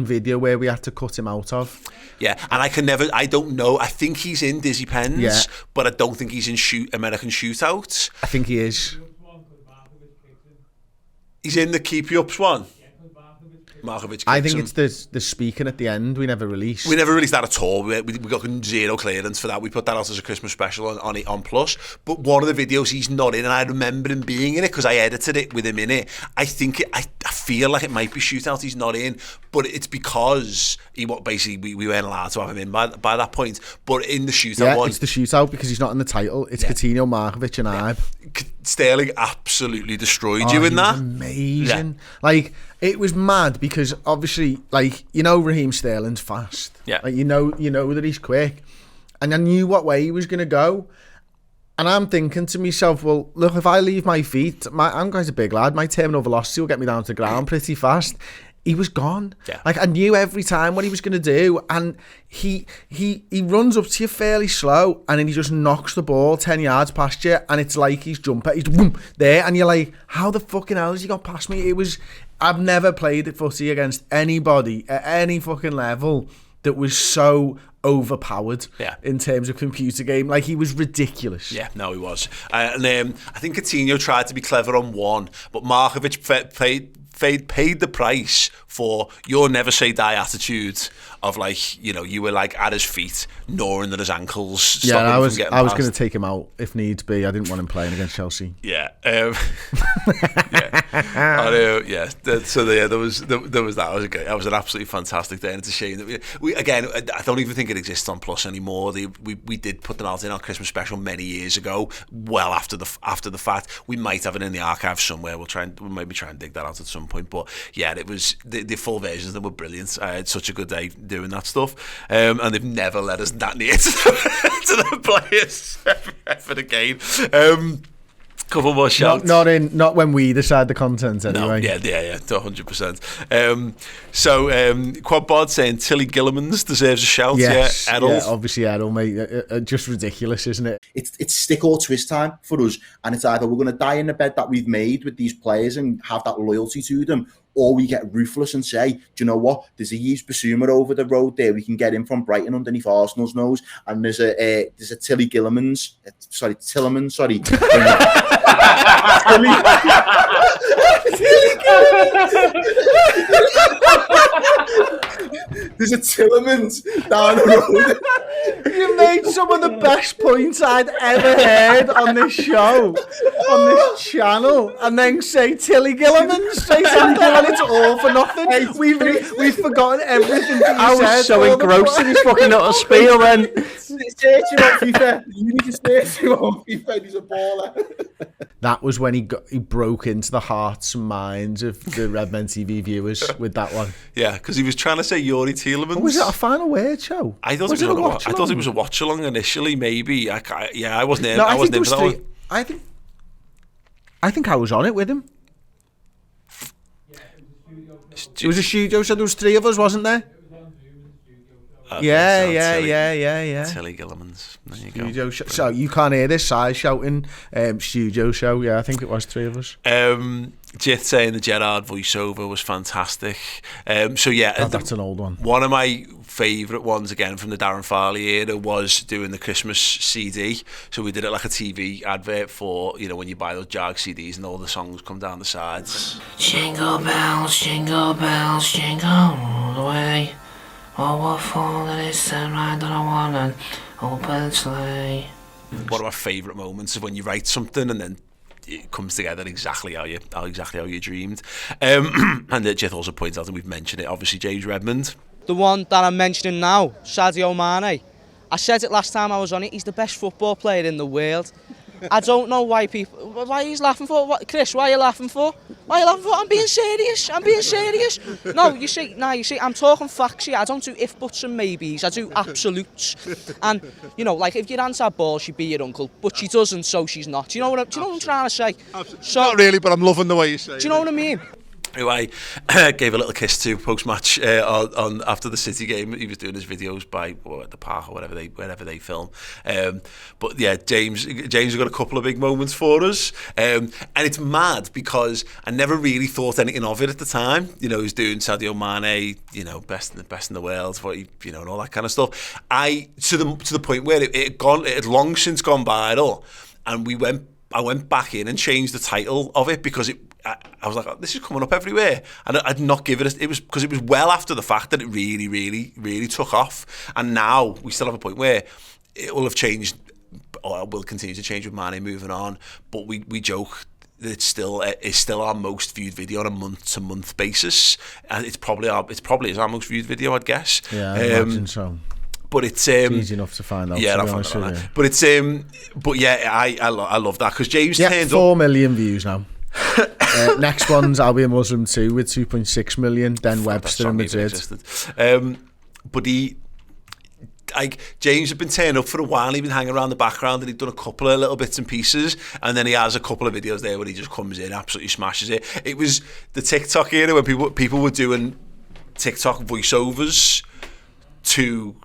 video where we had to cut him out of.
Yeah, and I don't know. I think he's in Dizzy Pens, but I don't think he's in American Shootouts.
I think he is.
He's in the Keep You Ups one. Markovic.
I think it's the speaking at the end we never released.
We never released that at all. We got zero clearance for that. We put that out as a Christmas special on Plus. But one of the videos he's not in, and I remember him being in it because I edited it with him in it. I feel like it might be Shootout he's not in, but it's because we weren't allowed to have him in by that point. But in the Shootout one,
it's the Shootout because he's not in the title. It's Coutinho, Markovic, and Ibe.
Sterling absolutely destroyed you in that.
Amazing. Yeah. Like, it was mad because obviously, like, you know, Raheem Sterling's fast.
Yeah.
Like, you know that he's quick, and I knew what way he was going to go. And I'm thinking to myself, well, look, if I leave my feet, I'm quite a big lad. My terminal velocity will get me down to the ground pretty fast. He was gone.
Yeah.
Like, I knew every time what he was going to do, and he runs up to you fairly slow, and then he just knocks the ball 10 yards past you, and it's like he's boom, there, and you're like, how the fucking hell has he got past me? I've never played at footy against anybody at any fucking level that was so overpowered in terms of computer game. Like, he was ridiculous.
Yeah, no, he was. And I think Coutinho tried to be clever on one, but Markovic paid the price for your never say die attitude of, like, you know, you were like at his feet, gnawing at his ankles.
Yeah, I was going to take him out if needs be. I didn't want him playing against Chelsea.
Yeah, yeah. I know. Yeah. So there was that. That was an absolutely fantastic day, and it's a shame that we again. I don't even think it exists on Plus anymore. We did put them out in our Christmas special many years ago, well after the fact. We might have it in the archive somewhere. We'll maybe try and dig that out at some point. But yeah, it was the full versions of them were brilliant. I had such a good day doing that stuff, and they've never let us that near to the players ever again. Couple more shouts.
Not when we decide the content anyway.
No, yeah, 100%. So Quad Bod saying Tilly Gillimans deserves a shout.
Yes,
Errol.
Yeah, obviously Errol, mate. Just ridiculous, isn't it?
It's stick or twist time for us, and it's either we're going to die in the bed that we've made with these players and have that loyalty to them, or we get ruthless and say, do you know what? There's a Yves Bissouma over the road there. We can get him from Brighton underneath Arsenal's nose, and there's a Tilly Gillimans. Tillerman. Sorry. There's a Tillerman's down the road.
You made some of the best points I'd ever heard on this show, on this channel, and then say Tilly Gilliman straight after, and it's all for nothing. We've forgotten everything that you said.
I was so engrossed in his fucking little spiel then.
Search him on FIFA. You need to search him on FIFA. He's a baller.
That was when he broke into the hearts and minds of the Redmen TV viewers with that one.
Yeah, because he was trying to say Yuri Tielemans.
Was it a final word show?
I thought it was a watch along initially. Maybe. I wasn't in.
No,
I wasn't in for that one.
I think I was on it with him. It was a studio, so there was three of us, wasn't there?
Okay,
yeah.
Tilly Gillimans. There you
studio
go.
So you can't hear this side shouting. Studio show. Yeah, I think it was three of us.
Jith saying the Gerrard voiceover was fantastic. So yeah,
that's an old one.
One of my favourite ones again from the Darren Farley era was doing the Christmas CD. So we did it like a TV advert for, you know, when you buy those Jag CDs and all the songs come down the sides.
Jingle bells, jingle bells, jingle all the way. Oh, what fun it is to ride on a one and open sleigh.
One of my favourite moments is when you write something and then it comes together exactly how you dreamed. And Jeth also points out, and we've mentioned it, obviously James Redmond.
The one that I'm mentioning now, Sadio Mane. I said it last time I was on it, he's the best football player in the world. I don't know why he's laughing for. What, Chris, why are you laughing for? Why are you laughing for? I'm being serious. No, you see, I'm talking facts here. I don't do if, buts and maybes. I do absolutes. And, you know, like, if your aunt had balls, she'd be your uncle. But she doesn't, so she's not. Do you know what I'm trying to say? So,
not really, but I'm loving the way you say it.
Do you know what I mean?
Who I gave a little kiss to post-match on after the City game. He was doing his videos at the park or wherever they film. But yeah, James has got a couple of big moments for us, and it's mad because I never really thought anything of it at the time. You know, he's doing Sadio Mane, you know, best in the world, and all that kind of stuff. To the point where it had long since gone viral, and I went back in and changed the title of it because I was like, oh, this is coming up everywhere, and I'd not give it. It was because it was well after the fact that it really, really, really took off, and now we still have a point where it will have changed, or will continue to change with Mane moving on. But we joke that it's still our most viewed video on a month-to-month basis, and it probably is our most viewed video, I'd guess.
Yeah, I imagine so.
But it's
easy enough to find out.
Yeah,
to be honest with you.
But it's but yeah, I love that because James turns
4 million views now. Next one's I'll Be a Muslim Too with 2.6 million. Then Webster and Madrid.
But like James had been turning up for a while. He'd been hanging around the background, and he'd done a couple of little bits and pieces, and then he has a couple of videos there where he just comes in, absolutely smashes it. It was the TikTok era when people were doing TikTok voiceovers to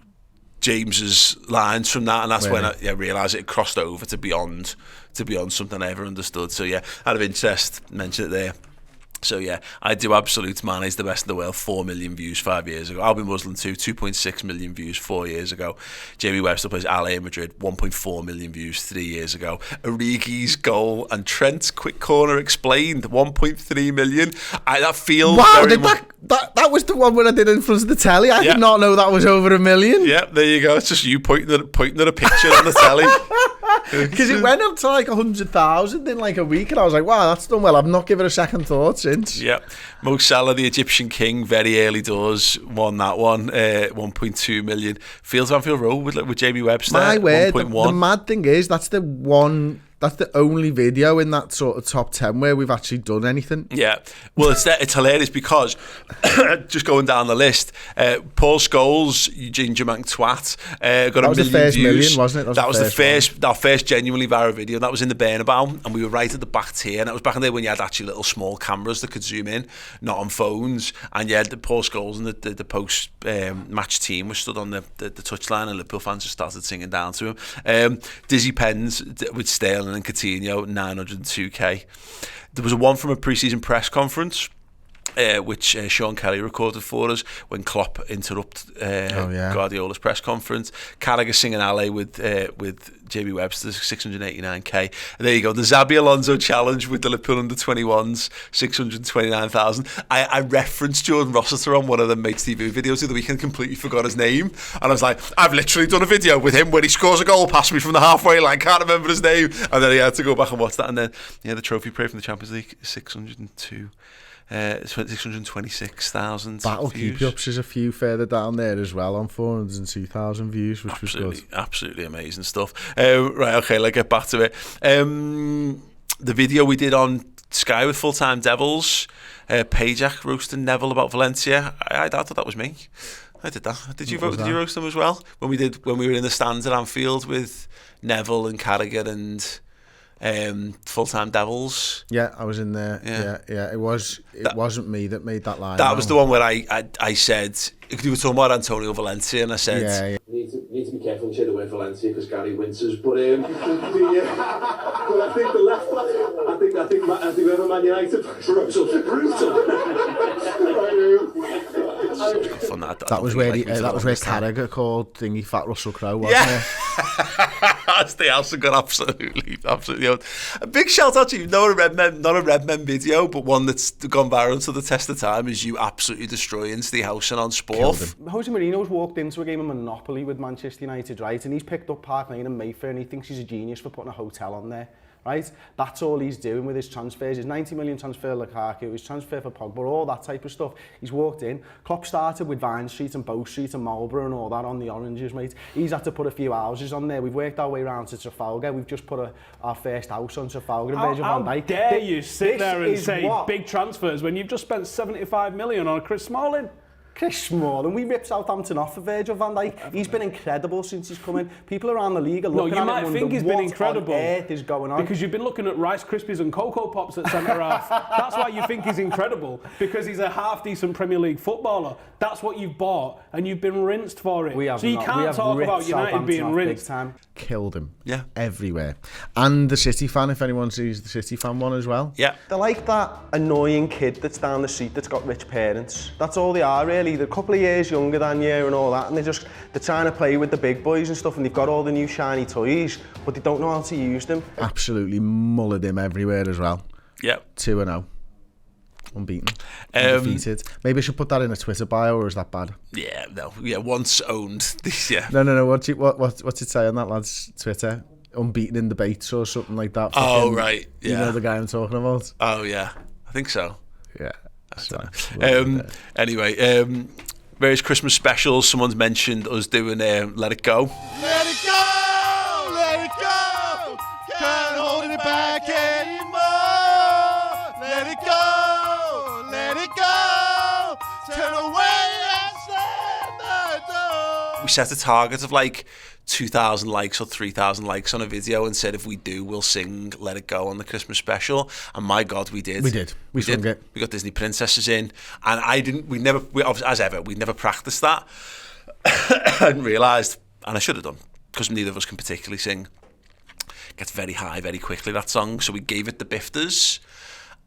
James's lines from that, and that's when I realised it crossed over to beyond something I ever understood. So yeah, out of interest, mention it there. So yeah, I do absolute Mane's the best in the world. 4 million views 5 years ago. I'll be Muslim too. 2.6 million views 4 years ago. Jamie Webster plays LA Madrid. 1.4 million views 3 years ago. Origi's goal and Trent's quick corner explained. 1.3 million. That feels
that was the one when I did influence the telly. I did not know that was over 1 million.
Yeah, there you go. It's just you pointing at a picture on the telly.
Because it went up to like 100,000 in like a week, and I was like, wow, that's done well. I've not given it a second thought since.
Yeah, Mo Salah, the Egyptian king, very early doors, won that one. 1.2 million. Fields of Anfield Road with Jamie Webster.
My word,
1.1.
the mad thing is that's the only video in that sort of top 10 where we've actually done anything.
Yeah, well, it's hilarious because just going down the list, Paul Scholes, Eugene Jamank Twat, got
that was
1 million
the first
views.
million, wasn't it?
That was our first genuinely viral video. That was in the Bernabeu, and we were right at the back tier. And that was back in the day when you had actually little small cameras that could zoom in, not on phones. And yeah, the Paul Scholes and the post match team was stood on the touchline, and Liverpool fans just started singing down to him. Dizzy Pens with Sterling and Coutinho, 902k. There was one from a pre-season press conference which Sean Kelly recorded for us when Klopp interrupted Guardiola's press conference. Carragher singing LA with Jamie Webster's 689k. And there you go, the Xabi Alonso challenge with the Liverpool under-21s, 629,000. I referenced Jordan Rossiter on one of the Mates TV videos the other week and completely forgot his name, and I was like, I've literally done a video with him when he scores a goal past me from the halfway line, can't remember his name, and then he had to go back and watch that. And then the trophy parade from the Champions League, 626,000
Battle
views.
Keep-Ups is a few further down there as well on 402,000 views, which was good.
Absolutely amazing stuff. Right, okay, let's get back to it. The video we did on Sky with Full-Time Devils, Pajak roasting Neville about Valencia. I thought that was me. I did that. Did you roast them as well? When we were in the stands at Anfield with Neville and Carragher and Full-Time Devils.
Yeah, I was in there. Yeah. It wasn't me that made that line.
That was the one where I said, you were talking about Antonio Valencia, and I said,
You need to be careful when you say the word Valencia because Gary winters. But I think the left back, I think whoever Man United brutal.
That was where Carragher called thingy Fat Russell Crowe, wasn't it?
That's the house got absolutely. A big shout out to you. Not a Redmen video, but one that's gone viral to the test of time is you absolutely destroying Steve Howson on Sport.
Jose Mourinho's walked into a game of Monopoly with Manchester United, right? And he's picked up Park Lane and Mayfair, and he thinks he's a genius for putting a hotel on there. Right? That's all he's doing with his transfers. His 90 million transfer Lukaku, his transfer for Pogba, all that type of stuff. He's walked in. Klopp started with Vine Street and Bow Street and Marlborough and all that on the oranges, mate. He's had to put a few houses on there. We've worked our way around to Trafalgar. We've just put our first house on Trafalgar.
How dare you sit there and say big transfers when you've just spent 75 million on Chris Smalling?
Chris Smalling, we ripped Southampton off for Virgil van Dijk. He's been incredible since he's come in. People around the league are looking at him and wonder
he's been incredible.
What on earth is going on.
Because you've been looking at Rice Krispies and Cocoa Pops at centre half. That's why you think he's incredible, because he's a half-decent Premier League footballer. That's what you've bought, and you've been rinsed for it. So you can't talk about United being rinsed.
Killed him.
Yeah.
Everywhere. And the City fan, if anyone sees the City fan one as well.
Yeah.
They're like that annoying kid that's down the street that's got rich parents. That's all they are, really. They're a couple of years younger than you and all that, and they're trying to play with the big boys and stuff, and they've got all the new shiny toys, but they don't know how to use them.
Absolutely mullered him everywhere as well.
Yeah.
2-0. Unbeaten. Undefeated. Maybe I should put that in a Twitter bio, or is that bad?
Yeah, no. Yeah, once owned. Yeah.
No. What's it say on that lad's Twitter? Unbeaten in debates or something like that.
Oh, right. Yeah.
You know the guy I'm talking about?
Oh, yeah. I think so.
Yeah.
Anyway, various Christmas specials. Someone's mentioned us doing Let It Go.
Let it go, let it go. Can't hold it back anymore. Let it go, let it go. Turn away and slam the door.
we set a target of like 2,000 likes or 3,000 likes on a video and said if we do, we'll sing Let It Go on the Christmas special. And my God, we did.
We sung it.
We got Disney princesses in, and as ever, we'd never practiced that. I hadn't realised, and I should have done, because neither of us can particularly sing. It gets very high very quickly, that song. So we gave it the bifters,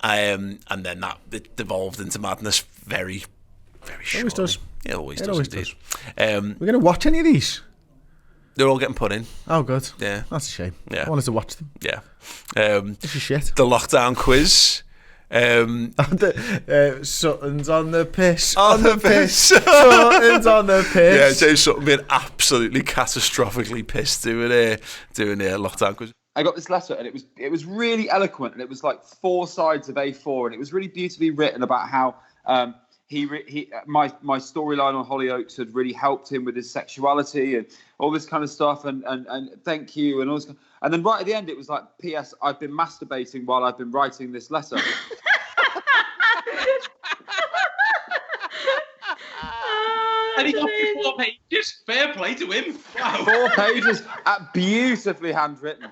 and then it devolved into madness very, very shortly.
It always does.
Yeah, it always does.
We're going to watch any of these?
They're all getting put in.
Oh, good.
Yeah.
That's a shame.
Yeah.
I wanted to watch them.
Yeah.
This is shit.
The lockdown quiz.
Sutton's on the piss.
On the piss.
Sutton's on the piss.
Yeah, James Sutton being absolutely catastrophically pissed doing a lockdown quiz.
I got this letter and it was really eloquent, and it was like 4 sides of A4, and it was really beautifully written about how my storyline on Hollyoaks had really helped him with his sexuality and all this kind of stuff, and thank you and all this. And then right at the end it was like, P.S. I've been masturbating while I've been writing this letter.
And he got 4 pages. Fair play to him. Wow.
4 pages, beautifully handwritten.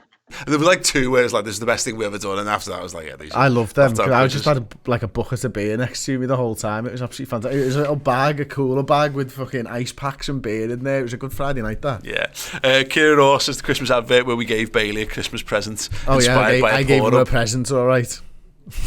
There were like 2 where it's like, this is the best thing we've ever done, and after that I was like, yeah, these
I love them.
lockdown
I
quizzes.
just had a bucket of beer next to me the whole time. It was absolutely fantastic. It was a little bag, a cooler bag with fucking ice packs and beer in there. It was a good Friday night, that.
Yeah. Kieran Ross is the Christmas advert where we gave Bailey a Christmas present.
Oh yeah, I gave him a
porn-up.
present, all right.
Yeah,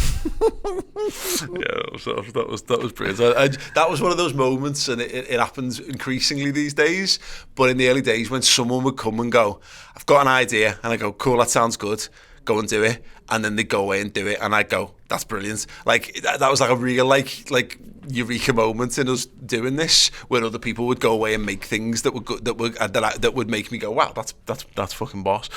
that was brilliant. That was one of those moments, and it happens increasingly these days. But in the early days, when someone would come and go, "I've got an idea," and I go, "Cool, that sounds good. Go and do it." And then they go away and do it, and I go, "That's brilliant." Like that was like a real like eureka moment in us doing this, where other people would go away and make things that were good, that would make me go, "Wow, that's fucking boss."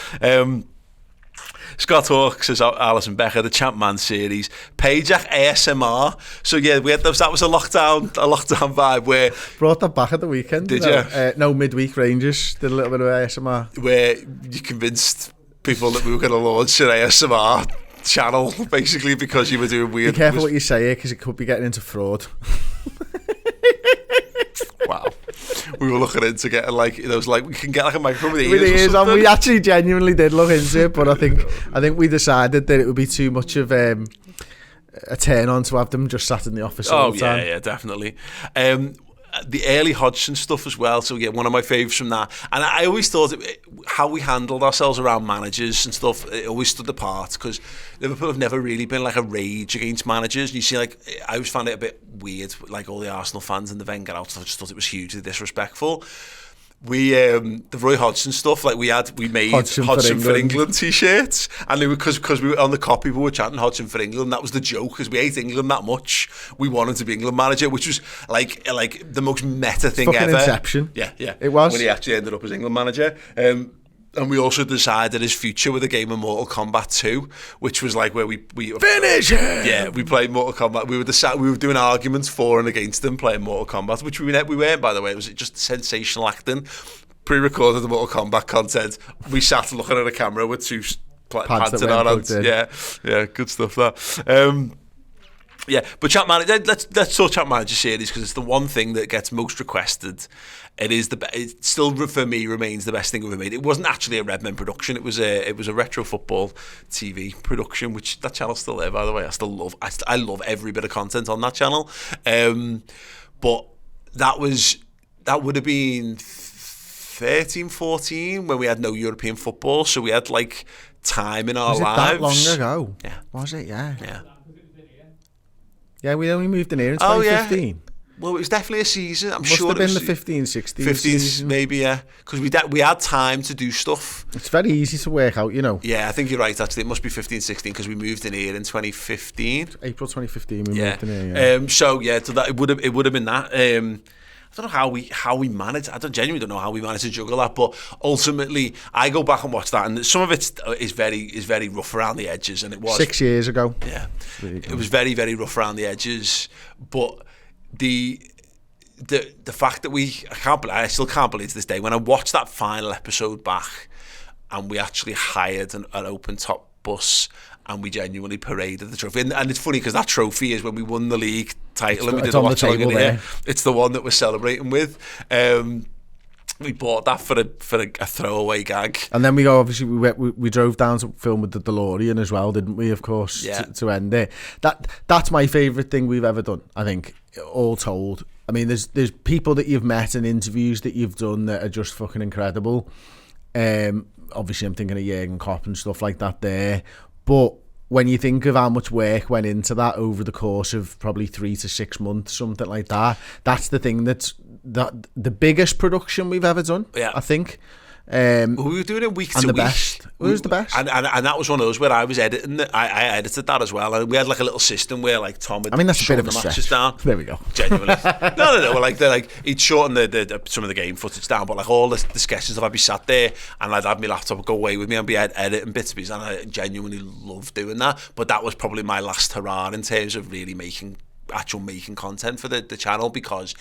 Scott Hawke says, Alison Becker, the Champ Man series, Pajak ASMR. So yeah, that was a lockdown vibe where
brought that back at the weekend.
Did you?
No, midweek Rangers did a little bit of ASMR
where you convinced people that we were going to launch an ASMR channel, basically because you were doing weird.
Be careful what you say here, because it could be getting into fraud.
Wow. We were looking into getting we can get like a microphone with
With
ears or
ears on.
something.
We actually genuinely did look into it, but I think we decided that it would be too much of a turn on to have them just sat in the office all the time.
Yeah, definitely. The early Hodgson stuff as well. So yeah, one of my favourites from that. And I always thought how we handled ourselves around managers and stuff, it always stood apart, because Liverpool have never really been like a rage against managers. And you see, like, I always found it a bit weird, like all the Arsenal fans and the Wenger out. I just thought it was hugely disrespectful. We the Roy Hodgson stuff, like we made Hodgson for England t-shirts, and because we were on the copy, we were chanting Hodgson for England. That was the joke, because we hate England that much. We wanted to be England manager, which was like the most meta thing
fucking
ever.
Inception.
Yeah,
it was
when he actually ended up as England manager. And we also decided his future with a game of Mortal Kombat 2, which was like where we
finish it.
Yeah, we played Mortal Kombat. We were doing arguments for and against them playing Mortal Kombat, which we weren't, by the way. It was just sensational acting. Pre-recorded the Mortal Kombat content. We sat looking at a camera with 2 pads in our hands. Yeah, good stuff. That. Yeah, but Champ Manager. Let's talk Champ Manager series, because it's the one thing that gets most requested. It still for me remains the best thing we've ever made. It wasn't actually a Redmen production. It was a retro football TV production, which that channel's still there, by the way. I love every bit of content on that channel. But that would have been 13, 14 when we had no European football, so we had like time in our lives.
Was it that long ago?
Yeah.
Was it? Yeah.
Yeah.
Yeah, we only moved in here in 2015.
Yeah. Well, it was definitely a season. I'm
Must
sure
have been
it was
the 15-16
15,
season.
maybe, yeah. Because we had time to do stuff.
It's very easy to work out, you know.
Yeah, I think you're right, actually. It must be 15-16, because we moved in here in 2015.
April 2015 we moved in here, yeah.
So that it would have been that. I don't know how we managed. I genuinely don't know how we managed to juggle that. But ultimately, I go back and watch that, and some of it is very rough around the edges. And it was
6 years ago.
Yeah, it was very rough around the edges. But the fact that I still can't believe to this day when I watched that final episode back, and we actually hired an open top bus. And we genuinely paraded the trophy. And it's funny because that trophy is when we won the league title and we did a watch along in here. It's the one that we're celebrating with. we bought that for a throwaway gag.
And then we drove down to film with the DeLorean as well, didn't we? Of course, to end it. That's my favourite thing we've ever done, I think, all told. I mean, there's people that you've met and interviews that you've done that are just fucking incredible. Obviously, I'm thinking of Jurgen Klopp and stuff like that there. But when you think of how much work went into that over the course of probably 3 to 6 months, something like that, that's the thing that's the biggest production we've ever done, I think.
We were doing it week to week.
Best. It was the best.
And that was one of those where I was editing it. I edited that as well. And we had like a little system where like Tom had
that's a bit of a
matches
stretch.
down.
There we go.
Genuinely. No. Well, he'd shorten some of the game footage down, but like all the sketches I'd be sat there and I'd have my laptop go away with me and be editing bits and pieces, and I genuinely loved doing that. But that was probably my last hurrah in terms of really making content for the channel, because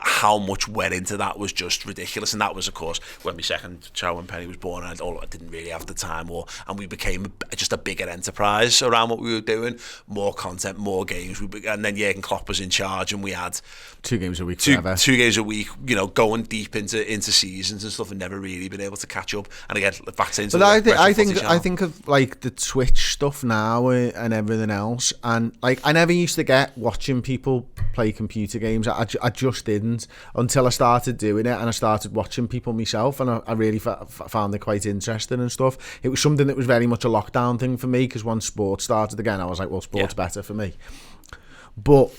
how much went into that was just ridiculous. And that was, of course, when my second child, when Penny was born, I didn't really have the time, and we became just a bigger enterprise around what we were doing. More content, more games, and then Jurgen Klopp was in charge, and we had
2 games a week,
two games a week, going deep into seasons and stuff, and never really been able to catch up. And again, back to
but I think of like the Twitch stuff now and everything else, and like I never used to get watching people play computer games. I just didn't until I started doing it, and I started watching people myself, and I really found it quite interesting and stuff. It was something that was very much a lockdown thing for me, because once sports started again, I was like, well, sport's better for me. But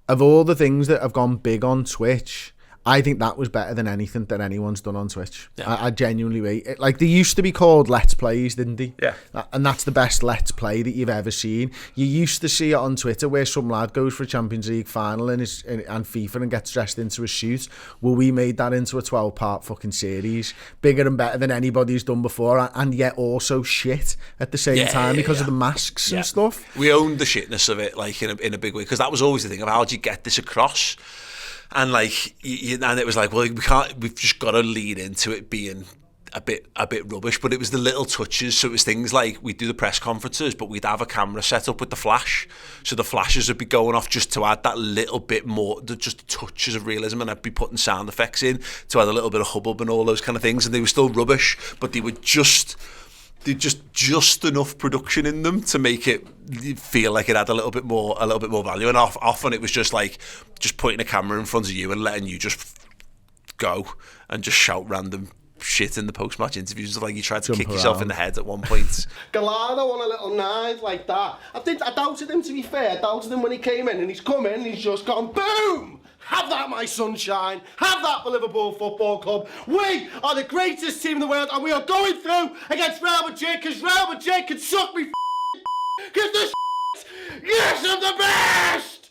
of all the things that have gone big on Twitch, I think that was better than anything that anyone's done on Twitch. I genuinely rate. Like, they used to be called Let's Plays, didn't they?
Yeah.
And that's the best Let's Play that you've ever seen. You used to see it on Twitter where some lad goes for a Champions League final and FIFA and gets dressed into a suit. Well, we made that into a 12-part fucking series, bigger and better than anybody's done before, and yet also shit at the same time because of the masks and stuff.
We owned the shitness of it, like in a big way, because that was always the thing of how do you get this across. And like, and it was like, well, we've just got to lead into it being a bit rubbish. But it was the little touches. So it was things like, we'd do the press conferences, but we'd have a camera set up with the flash, so the flashes would be going off just to add that little bit more, just touches of realism, and I'd be putting sound effects in to add a little bit of hubbub and all those kind of things. And they were still rubbish, but they were just enough production in them to make it feel like it had a little bit more value. And often it was just like putting a camera in front of you and letting you just go and just shout random shit in the post-match interviews. Like, you tried to kick yourself in the head at one point.
Gallardo on a little knife like that. I doubted him, to be fair. I doubted him when he came in, and he's come in and he's just gone boom. Have that, my sunshine. Have that for Liverpool Football Club. We are the greatest team in the world, and we are going through against Real Madrid, because Real Madrid can suck me because the yes, I'm the best.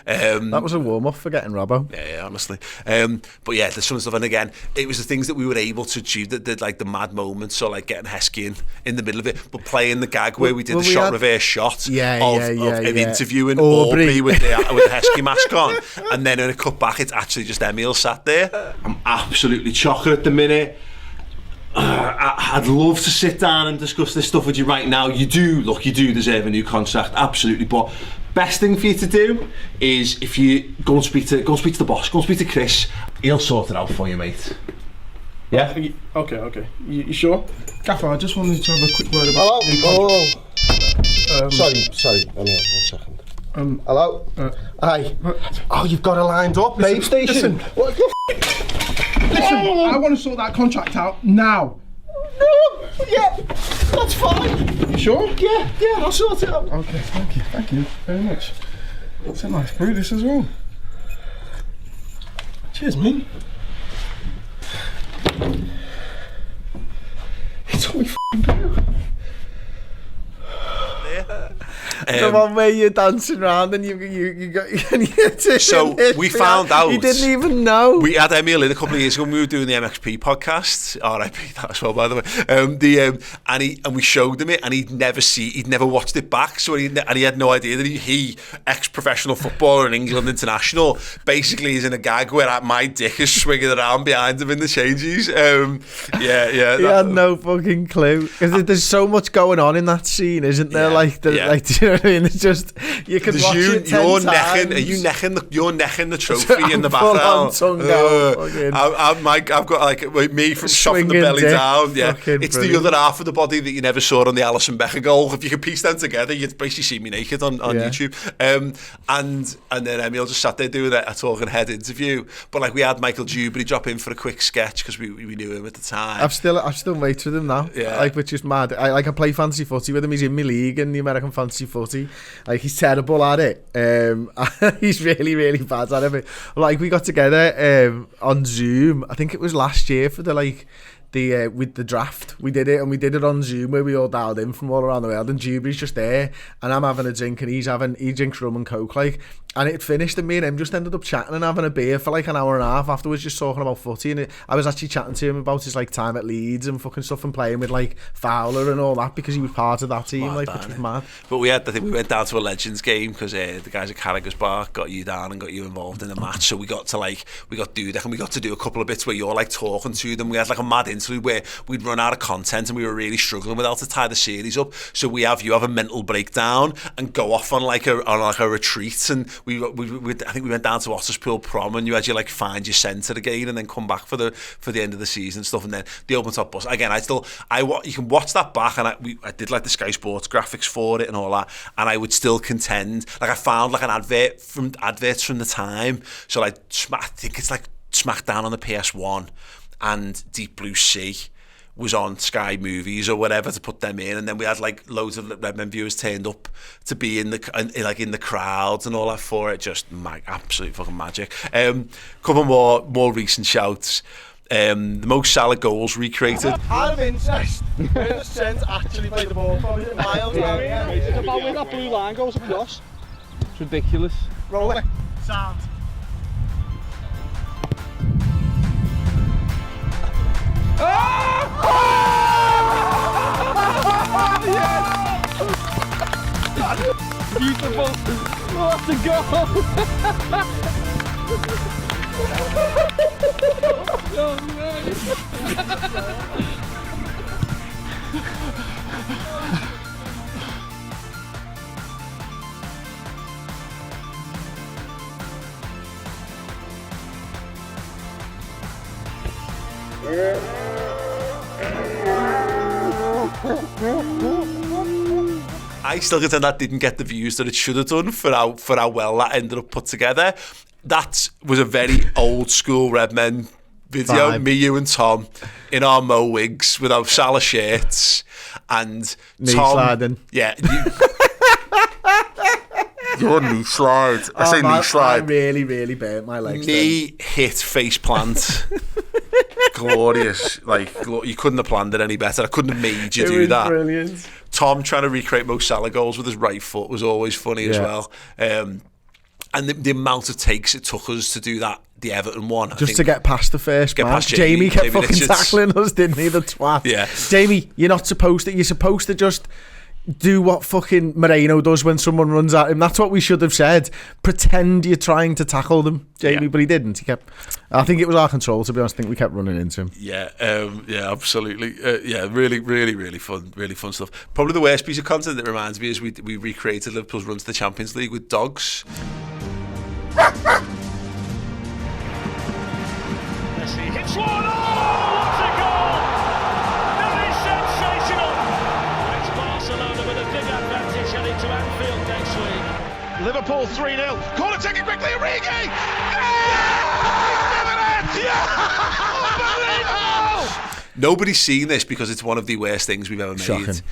That was a warm-up for getting Robbo.
Yeah, honestly. But yeah, there's some stuff, and again, it was the things that we were able to achieve, that like the mad moments, so like getting Heskey in the middle of it, but playing the gag where we did the reverse shot of interviewing Aubrey with the Heskey mask on, and then in a cut back, it's actually just Emil sat there.
I'm absolutely chocker at the minute. I'd love to sit down and discuss this stuff with you right now. You do deserve a new contract, absolutely, but best thing for you to do is, if you go and speak to the boss, go and speak to Chris, he'll sort it out for you, mate. Yeah?
Okay. You sure?
Gaffer, I just wanted to have a quick word about...
Hello? Sorry, Emil, 1 second. Hello? Hi. Oh, you've got it lined up, babe station.
Listen, I want to sort that contract out now.
No, yeah, that's fine.
You sure?
Yeah, I'll sort it out.
Okay, thank you very much. It's a nice brew, this as well. Cheers, mate. It's all we f***ing do.
The one where you're dancing around and you got
so we found out
he didn't even know.
We had Emil in a couple of years ago when we were doing the MXP podcast. RIP that as well, by the way. And we showed him it, and he'd never watched it back, so he had no idea that he ex-professional footballer in England international, basically is in a gag where my dick is swinging around behind him in the changes. He
had no fucking clue, because there's so much going on in that scene, isn't there? Do you know what I mean? It's just you could watch it 10 times.
You're necking the trophy in the background. I've got like me from shot from the belly down. Yeah, it's the other half of the body that you never saw on the Alisson Becker goal. If you could piece them together, you'd basically see me naked on YouTube. And then Emil just sat there doing a talking head interview. But like we had Michael Dewberry drop in for a quick sketch because we knew him at the time.
I've still mates with him now.
Yeah,
like which is mad. I play fantasy footy with him. He's in my league in the American fantasy footy. Like he's terrible at it. He's really, really bad at it. Like we got together on Zoom. I think it was last year for with the draft. We did it on Zoom where we all dialed in from all around the world, and Dewberry's just there, and I'm having a drink, and he drinks rum and coke, like, and it finished, and me and him just ended up chatting and having a beer for like an hour and a half afterwards, just talking about footy. And I was actually chatting to him about his like time at Leeds and fucking stuff, and playing with like Fowler and all that, because he was part of that team, which was mad.
But I think we went down to a Legends game because the guys at Carragher's Bar got you down and got you involved in the match. So we got Dudek, and we got to do a couple of bits where you're like talking to them. We had like a mad interlude where we'd run out of content and we were really struggling with how to tie the series up. So you have a mental breakdown and go off on like a retreat. And I think we went down to Otterspool Prom, and you had like find your centre again and then come back for the end of the season and stuff. And then the open top bus again. You can watch that back, and I did like the Sky Sports graphics for it and all that, and I would still contend. Like I found like an adverts from the time. So like I think it's like Smackdown on the PS1 and Deep Blue Sea was on Sky Movies or whatever to put them in, and then we had like loads of Redmen viewers turned up to be in the crowds and all that for it. Just absolute fucking magic. Couple more recent shouts. The most Salah goals recreated.
Out of interest, where does Trent actually play the ball from? Is it miles?
It's about where that blue line goes across. It's ridiculous.
Roll it. Sound.
Beautiful. What a goal. Oh, no.
I still contend that didn't get the views that it should have done for how well that ended up put together. That was a very old school Redmen video.
Vibe.
Me, you and Tom in our Mo wigs with our Salah shirts and
knee
Tom
sliding.
Yeah. Your knee slide. I say knee slide.
I really, really burnt my legs.
Knee hit face plant. Glorious. Like, you couldn't have planned it any better. I couldn't have made you do that.
Brilliant.
Tom trying to recreate Mo Salah goals with his right foot was always funny as well. And the amount of takes it took us to do that, the Everton one.
Just to get past the first man. Jamie kept fucking
Richards.
tackling us, didn't he? The twat.
Yeah.
Jamie, you're supposed to just do what fucking Moreno does when someone runs at him. That's what we should have said. Pretend you're trying to tackle them, Jamie, but he didn't. He kept. I think it was our control, to be honest. I think we kept running into him.
Yeah, absolutely. Really, really, really fun stuff. Probably the worst piece of content that reminds me is we recreated Liverpool's run to the Champions League with dogs.
Messi hits one. Oh, what a goal! That is sensational. It's Barcelona with a big advantage heading to Anfield next week. Liverpool 3-0. Corner taken quickly. Origi. Unbelievable!
Nobody's seen this because it's one of the worst things we've ever made.
Shocking.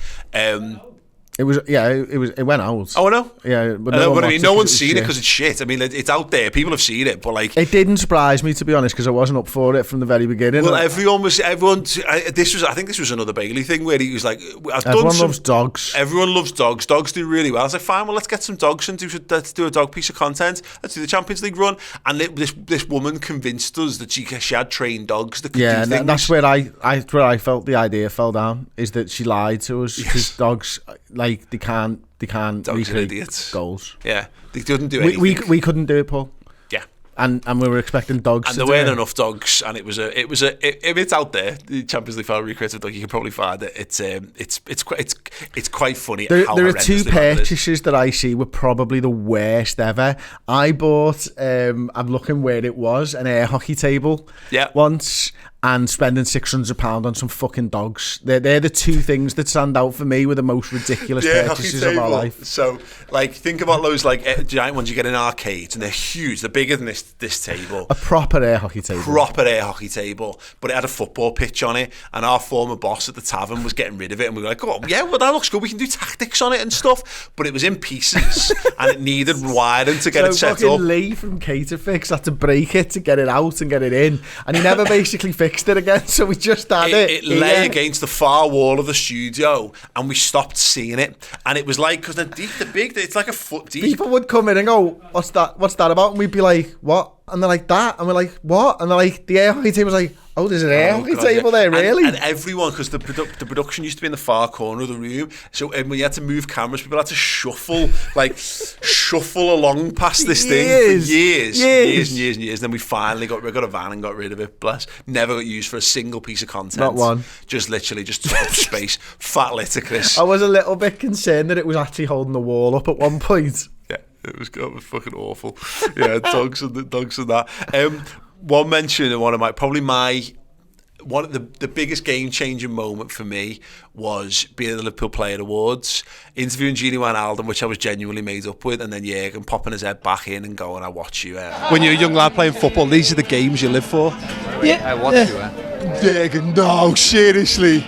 It went out.
Oh, I know.
Yeah, but
no one's seen it because it's shit. I mean, it's out there. People have seen it, but like,
it didn't surprise me, to be honest, because I wasn't up for it from the very beginning.
Well, everyone. I think this was another Bailey thing where he was like,
everyone loves dogs.
Everyone loves dogs. Dogs do really well. I was like, fine. Well, let's get some dogs and let's do a dog piece of content. Let's do the Champions League run. And this woman convinced us that she had trained dogs that could do things.
That's where I felt the idea fell down. Is that she lied to us because dogs. Like they can't
recreate
goals.
Yeah, they couldn't do anything.
We couldn't do it, Paul.
Yeah,
And we were expecting dogs.
And there weren't enough dogs, and it's out there. The Champions League final recreative dog, you can probably find it. It's quite funny.
There are two purchases that I see were probably the worst ever. I bought, I'm looking where it was, an air hockey table once, and spending £600 on some fucking dogs. They're the two things that stand out for me with the most ridiculous purchases of my life.
So, like, think about those like giant ones you get in arcades, and they're huge. They're bigger than this table.
A proper air hockey table.
But it had a football pitch on it, and our former boss at the tavern was getting rid of it, and we were like, oh yeah, well that looks good. We can do tactics on it and stuff. But it was in pieces, and it needed wiring to get it set
fucking
up.
Lee from Caterfix had to break it to get it out and get it in, and he never basically fixed it again, so we just had
it lay against the far wall of the studio, and we stopped seeing it. And it was like, because they're big, it's like a foot deep.
People would come in and go, what's that about? And we'd be like, what? And they're like, that. And we're like, what? And they're like, the air hockey table was like, oh, there's an air hockey table there, really?
And everyone, because the production used to be in the far corner of the room, so when you had to move cameras, people had to shuffle along past this thing for years. Then we finally got a van and got rid of it. Bless. Never got used for a single piece of content.
Not one.
Just literally took up space. Fat litter, Chris.
I was a little bit concerned that it was actually holding the wall up at one point.
Yeah, it was fucking awful. Yeah, dogs and that. One mention, and one of the biggest game changing moment for me was being at the Liverpool Player Awards, interviewing Gini Wijnaldum, which I was genuinely made up with, and then Jürgen popping his head back in and going, I watch you.
When you're a young lad playing football, these are the games you live for.
Yeah, I watch you.
Jürgen, no, seriously.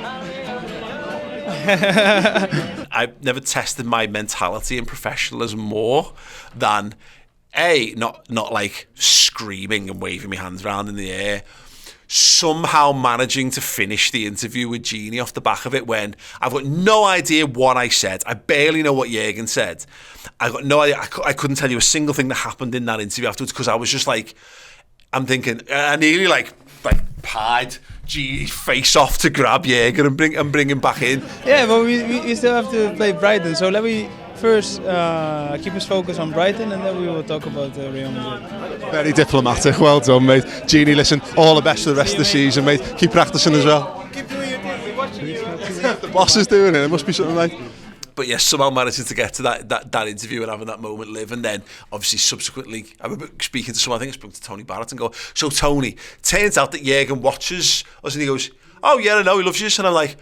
I've never tested my mentality and professionalism more than not like screaming and waving my hands around in the air, somehow managing to finish the interview with Gini off the back of it when I've got no idea what I said. I barely know what Jürgen said. I got no idea. I couldn't tell you a single thing that happened in that interview afterwards, because I was just like, I'm thinking, I nearly like pied Gini's face off to grab Jürgen and bring him back in.
Yeah, but we still have to play Brighton, so let me first keep us focused on Brighton, and then we will talk about Real Madrid.
Very diplomatic, well done, mate. Gini, listen, all the best for the rest of the season, mate. Keep practicing as well.
Keep doing your thing, we're watching you.
The boss is doing it, there must be something like.
But yes, somehow managing to get to that interview and having that moment live, and then obviously subsequently I remember speaking to someone, I think I spoke to Tony Barrett, and go, so Tony, turns out that Jürgen watches us, and he goes, oh yeah, I know, he loves you, and I'm like,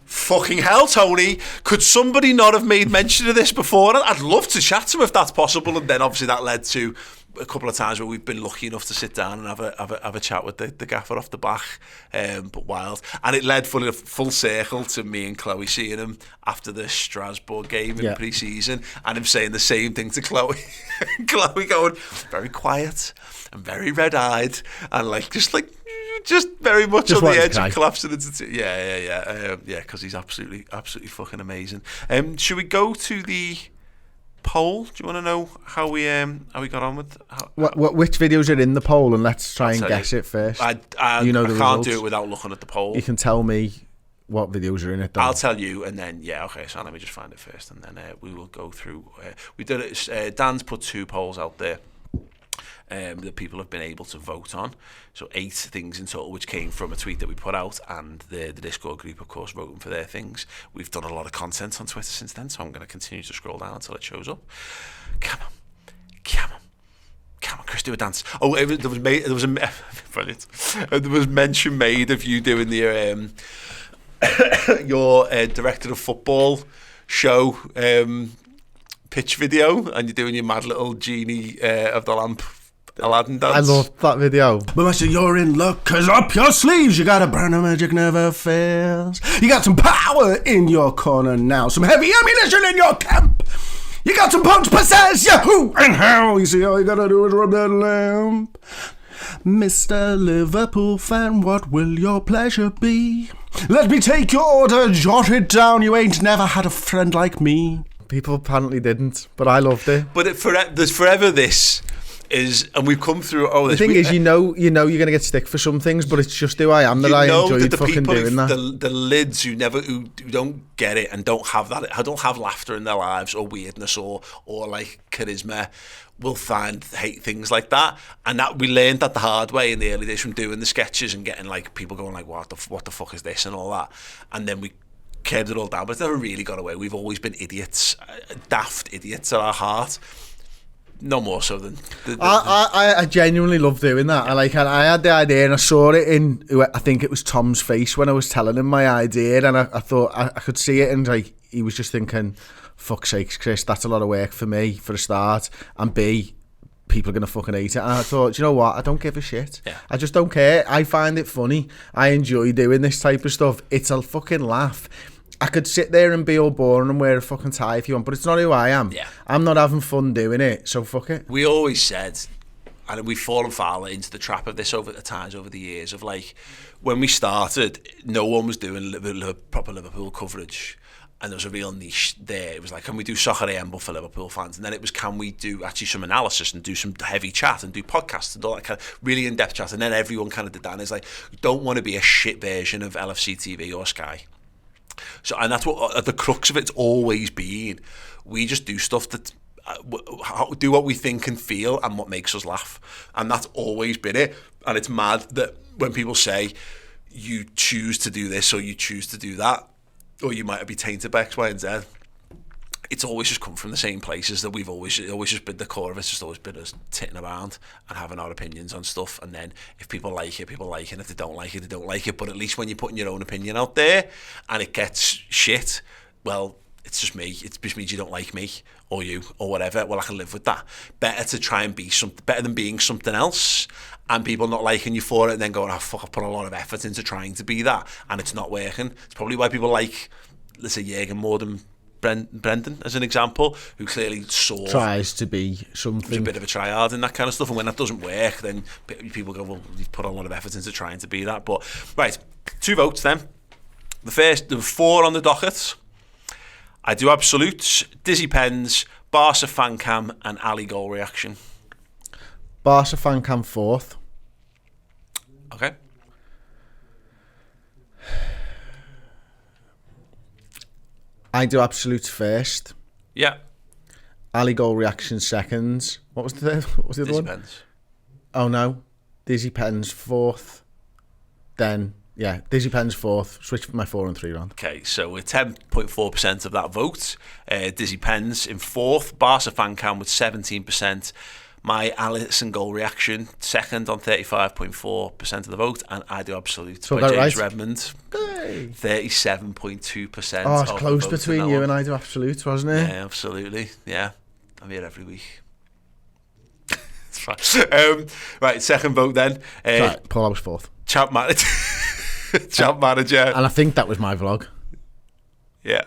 fucking hell, Tony, could somebody not have made mention of this before? I'd love to chat to him if that's possible. And then obviously that led to a couple of times where we've been lucky enough to sit down and have a chat with the gaffer off the back, but wild. And it led full circle to me and Chloe seeing him after the Strasbourg game in pre-season, and him saying the same thing to Chloe. Chloe going, very quiet and very red-eyed, and just very much just on the edge of collapsing into yeah, because he's absolutely fucking amazing. Should we go to the poll? Do you want to know how we got on with
which videos are in the poll, and let's try and guess it first.
I can't do it without looking at the poll.
You can tell me what videos are in it, though.
I'll tell you, and then so let me just find it first, and then we will go through. We did it. Dan's put 2 polls out there that people have been able to vote on, so 8 things in total, which came from a tweet that we put out, and the Discord group, of course, voting for their things. We've done a lot of content on Twitter since then, so I'm going to continue to scroll down until it shows up. Come on, Chris, do a dance. Oh, there was brilliant. There was mention made of you doing the your director of football show pitch video, and you're doing your mad little Genie of the Lamp Aladdin dance.
I love that video.
But Master, you're in luck, cause up your sleeves you got a brand of magic never fails. You got some power in your corner now, some heavy ammunition in your camp. You got some punks possess you, who and how. You see, all you gotta do is rub that lamp. Mr. Liverpool fan, what will your pleasure be? Let me take your order, jot it down. You ain't never had a friend like me.
People apparently didn't, but I loved it.
But there's forever this and we've come through all
The
this.
thing is, you know you're going to get stick for some things, but it's just who I am that I enjoyed fucking doing that.
The lids who don't get it and don't have laughter in their lives or weirdness or like charisma will hate things like that. And that we learned that the hard way in the early days from doing the sketches and getting like people going like, what the fuck is this and all that. And then we curbed it all down, but it's never really got away. We've always been idiots, daft idiots at our heart. No more so than...
I genuinely love doing that. I had the idea and I saw it in, I think it was Tom's face when I was telling him my idea, and I thought I could see it, and like he was just thinking, fuck's sakes, Chris, that's a lot of work for me for a start, and B, people are going to fucking hate it. And I thought, you know what, I don't give a shit.
Yeah.
I just don't care. I find it funny. I enjoy doing this type of stuff. It's a fucking laugh. I could sit there and be all boring and wear a fucking tie if you want, but it's not who I am.
Yeah.
I'm not having fun doing it, so fuck it.
We always said, and we've fallen foul into the trap of this over the years, of like, when we started, no one was doing proper Liverpool coverage, and there was a real niche there. It was like, can we do Soccer AM but for Liverpool fans? And then it was, can we do actually some analysis and do some heavy chat and do podcasts and all that kind of really in-depth chat? And then everyone kind of did that, and it's like, you don't want to be a shit version of LFC TV or Sky. So, and that's what at the crux of it's always been. We just do stuff that do what we think and feel and what makes us laugh, and that's always been it. And it's mad that when people say you choose to do this or you choose to do that, or you might be tainted by X, Y, and Z, it's always just come from the same places that we've always just been. The core of it's just always been us titting around and having our opinions on stuff, and then if people like it, people like it, and if they don't like it, they don't like it. But at least when you're putting your own opinion out there and it gets shit, well, it's just me. It just means you don't like me or you or whatever. Well, I can live with that. Better to try and be something better than being something else and people not liking you for it and then going, oh fuck, I put a lot of effort into trying to be that and it's not working. It's probably why people like, let's say, Jürgen more than Brendan, as an example, who clearly
tries to be something.
He's a bit of a tryhard and that kind of stuff, and when that doesn't work, then people go, well, you've put a lot of effort into trying to be that. But right, 2 votes then. There were 4 on the docket. I do absolutes, Dizzy Pens, Barca fan cam, and Ali goal reaction.
Barca fan cam 4th.
Okay.
I do absolutes 1st.
Yeah.
Ali goal reaction 2nd. What was the other
Dizzy
one?
Pens.
Oh no, Dizzy Pens 4th. Then Dizzy Pens 4th. Switch my 4 and 3 round.
Okay, so we're 10.4% of that vote. Dizzy Pens in 4th. Barca fan cam with 17%. My Alisson goal reaction 2nd on 35.4% of the vote, and I do absolute
So
by James
right?
Redmond.
Hey.
37.2%.
Oh, it's close between you and I do absolutes, wasn't it?
Yeah, absolutely. Yeah, I'm here every week. It's fine. Right, 2nd vote then.
Right, Paul, I was 4th.
Champ manager. Champ manager.
And I think that was my vlog.
Yeah.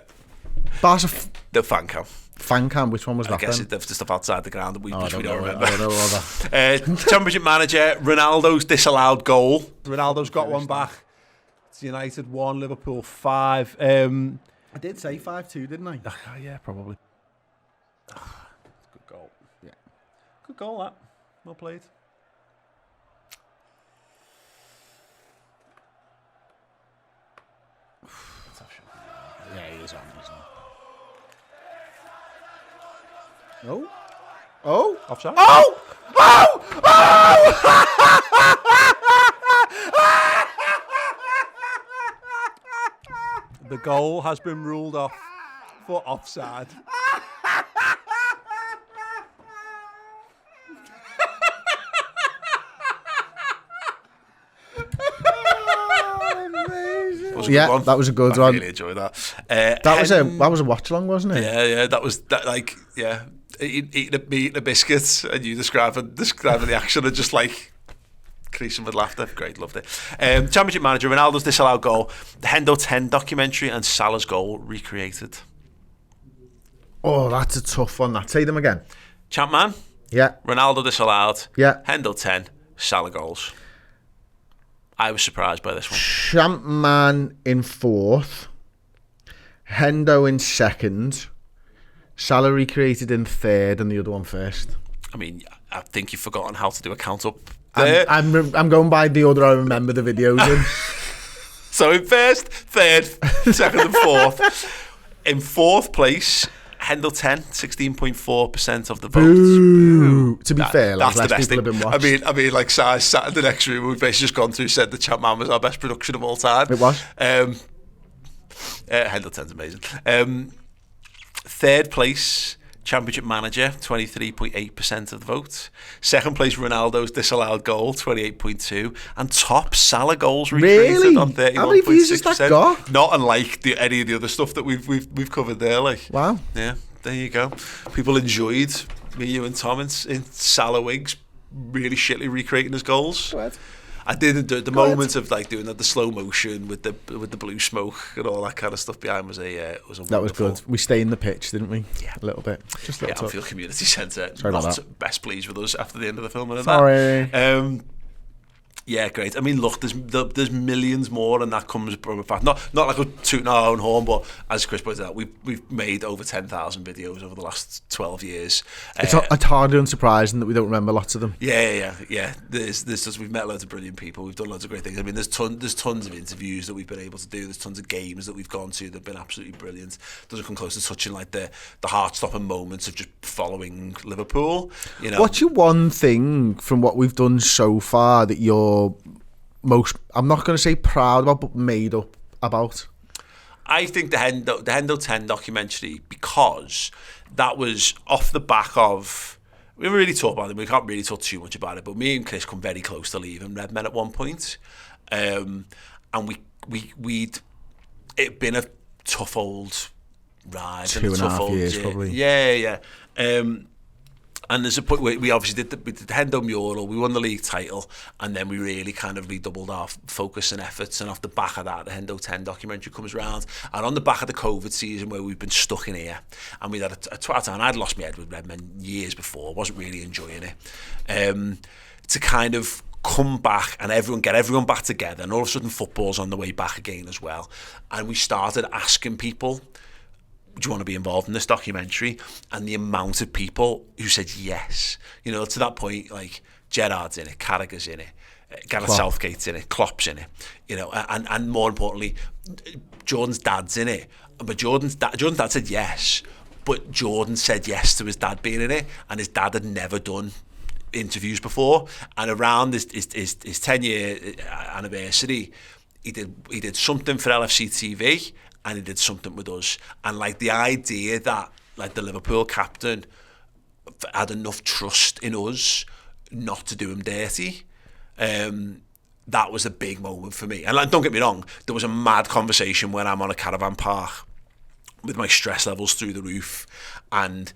Barca
the fan cam.
Fan cam, which one was that?
I guess
then?
it's the stuff outside the ground that we don't remember.
I don't know all that.
Championship manager, Ronaldo's disallowed goal. Ronaldo's got one back. It's United 1, Liverpool 5.
I did say 5-2, didn't I?
Yeah, probably. Good goal.
Yeah.
Good goal, that. Well played.
Yeah, he is on, isn't he? Oh. Oh.
Offside.
Oh! Oh! Oh!
The goal has been ruled off for offside.
Yeah, that was a good
I
one.
really enjoyed that.
That was a watch along, wasn't it?
Yeah. That was like eating a biscuit, and you describing the action and just like creasing with laughter. Great, loved it. Championship manager, Ronaldo's disallowed goal, the Hendo 10 documentary, and Salah's goal recreated.
Oh, that's a tough one. That. Say them again.
Champ man.
Yeah.
Ronaldo disallowed.
Yeah.
Hendo 10, Salah goals. I was surprised by this one.
Champ man in 4th. Hendo in 2nd. Salah recreated in 3rd, and the other one 1st.
I mean, I think you've forgotten how to do a count up there.
I'm going by the order I remember the videos in.
So in first, third, second and fourth. In fourth place, Hendel 10, 16.4% of the vote.
Ooh. To be fair, like,
that's the best thing.
Have been watched.
I mean, like, Si sat in the next room. We've basically just gone through, said the Chapman was our best production of all time.
It was.
Hendel 10's amazing. Third place, Championship Manager, 23.8% of the vote. Second place, Ronaldo's disallowed goal, 28.2%. And top, Salah goals recreated on 31.6%.
How many views has that got?
Not unlike any of the other stuff that we've covered there. Like,
wow.
Yeah, there you go. People enjoyed me, you, and Tom in Salah wigs, really shittily recreating his goals.
Go ahead.
I did the moment of like doing the slow motion with the blue smoke and all that kind of stuff behind was a
that was good. We stained the pitch, didn't we?
Yeah,
a little bit. Just a little
Anfield Community Centre.
Sorry about
Not
that.
best pleased with us after the end of the film and
Sorry.
that. Yeah, great. I mean, look, there's millions more, and that comes from the fact not like a tooting our own horn, but as Chris pointed out, we've made over 10,000 videos over the last 12 years.
It's hardly unsurprising that we don't remember lots of them.
Yeah. There's just, we've met loads of brilliant people. We've done loads of great things. I mean, there's tons of interviews that we've been able to do. There's tons of games that we've gone to that've been absolutely brilliant. Doesn't come close to touching like the heart-stopping moments of just following Liverpool. You know,
what's your one thing from what we've done so far that you're most, I'm not going to say proud about, but made up about?
I think the Hendo 10 documentary, because that was off the back of, we really talk about it, we can't really talk too much about it, but me and Chris come very close to leaving Redmen at one point, and we'd it'd been a tough old ride,
2.5 years probably.
Yeah. And there's a point where we obviously did the Hendo mural, we won the league title, and then we really kind of redoubled our focus and efforts, and off the back of that, the Hendo 10 documentary comes around, and on the back of the COVID season where we've been stuck in here, and we'd had a twat time, I'd lost my head with Redmen years before, wasn't really enjoying it, to kind of come back and get everyone back together, and all of a sudden football's on the way back again as well, and we started asking people, do you want to be involved in this documentary? And the amount of people who said yes, you know, to that point, like Gerrard's in it, Carragher's in it, Gareth Southgate's in it, Klopp's in it, you know, and more importantly, Jordan's dad's in it. But Jordan's dad said yes, but Jordan said yes to his dad being in it, and his dad had never done interviews before. And around his 10-year anniversary, he did something for LFC TV, and he did something with us. And like the idea that like the Liverpool captain had enough trust in us not to do him dirty, that was a big moment for me. And like, don't get me wrong, there was a mad conversation when I'm on a caravan park with my stress levels through the roof, and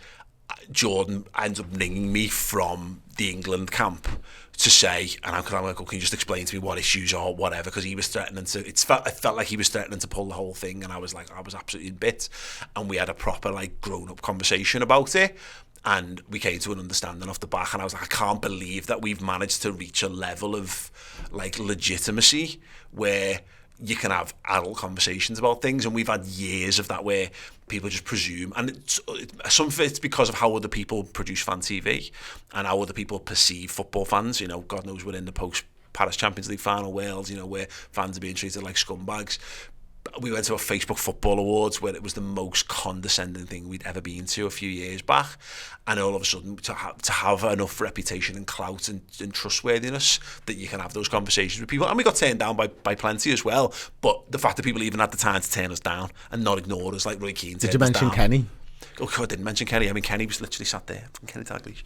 Jordan ends up ringing me from the England camp to say, and I'm like, oh, can you just explain to me what issues or whatever, because he was threatening to, it felt like he was threatening to pull the whole thing, and I was absolutely in bits, and we had a proper like grown-up conversation about it, and we came to an understanding off the back, and I was like, I can't believe that we've managed to reach a level of like legitimacy where you can have adult conversations about things, and we've had years of that where people just presume, and some of it's because of how other people produce fan TV and how other people perceive football fans. You know, God knows we're in the post-Paris Champions League final Wales, you know, where fans are being treated like scumbags. We went to a Facebook Football Awards where it was the most condescending thing we'd ever been to a few years back, and all of a sudden to have enough reputation and clout and trustworthiness that you can have those conversations with people, and we got turned down by plenty as well, but the fact that people even had the time to turn us down and not ignore us, like Roy Keane
did you mention Kenny?
Oh, I didn't mention Kenny. I mean, Kenny was literally sat there, Kenny Dalglish.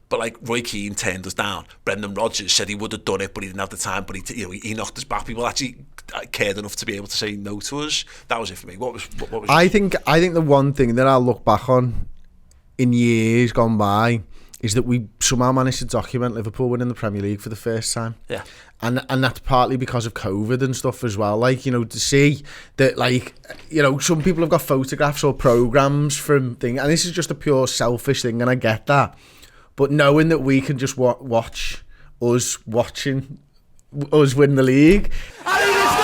But like Roy Keane turned us down. Brendan Rodgers said he would have done it, but he didn't have the time. But he knocked us back. People actually cared enough to be able to say no to us. That was it for me. What was?
I think the one thing that I'll look back on in years gone by is that we somehow managed to document Liverpool winning the Premier League for the first time.
Yeah.
And that's partly because of COVID and stuff as well. Like, you know, to see that, like, you know, some people have got photographs or programmes from things, and this is just a pure selfish thing, and I get that. But knowing that we can just watch us watching us win the league.
And it is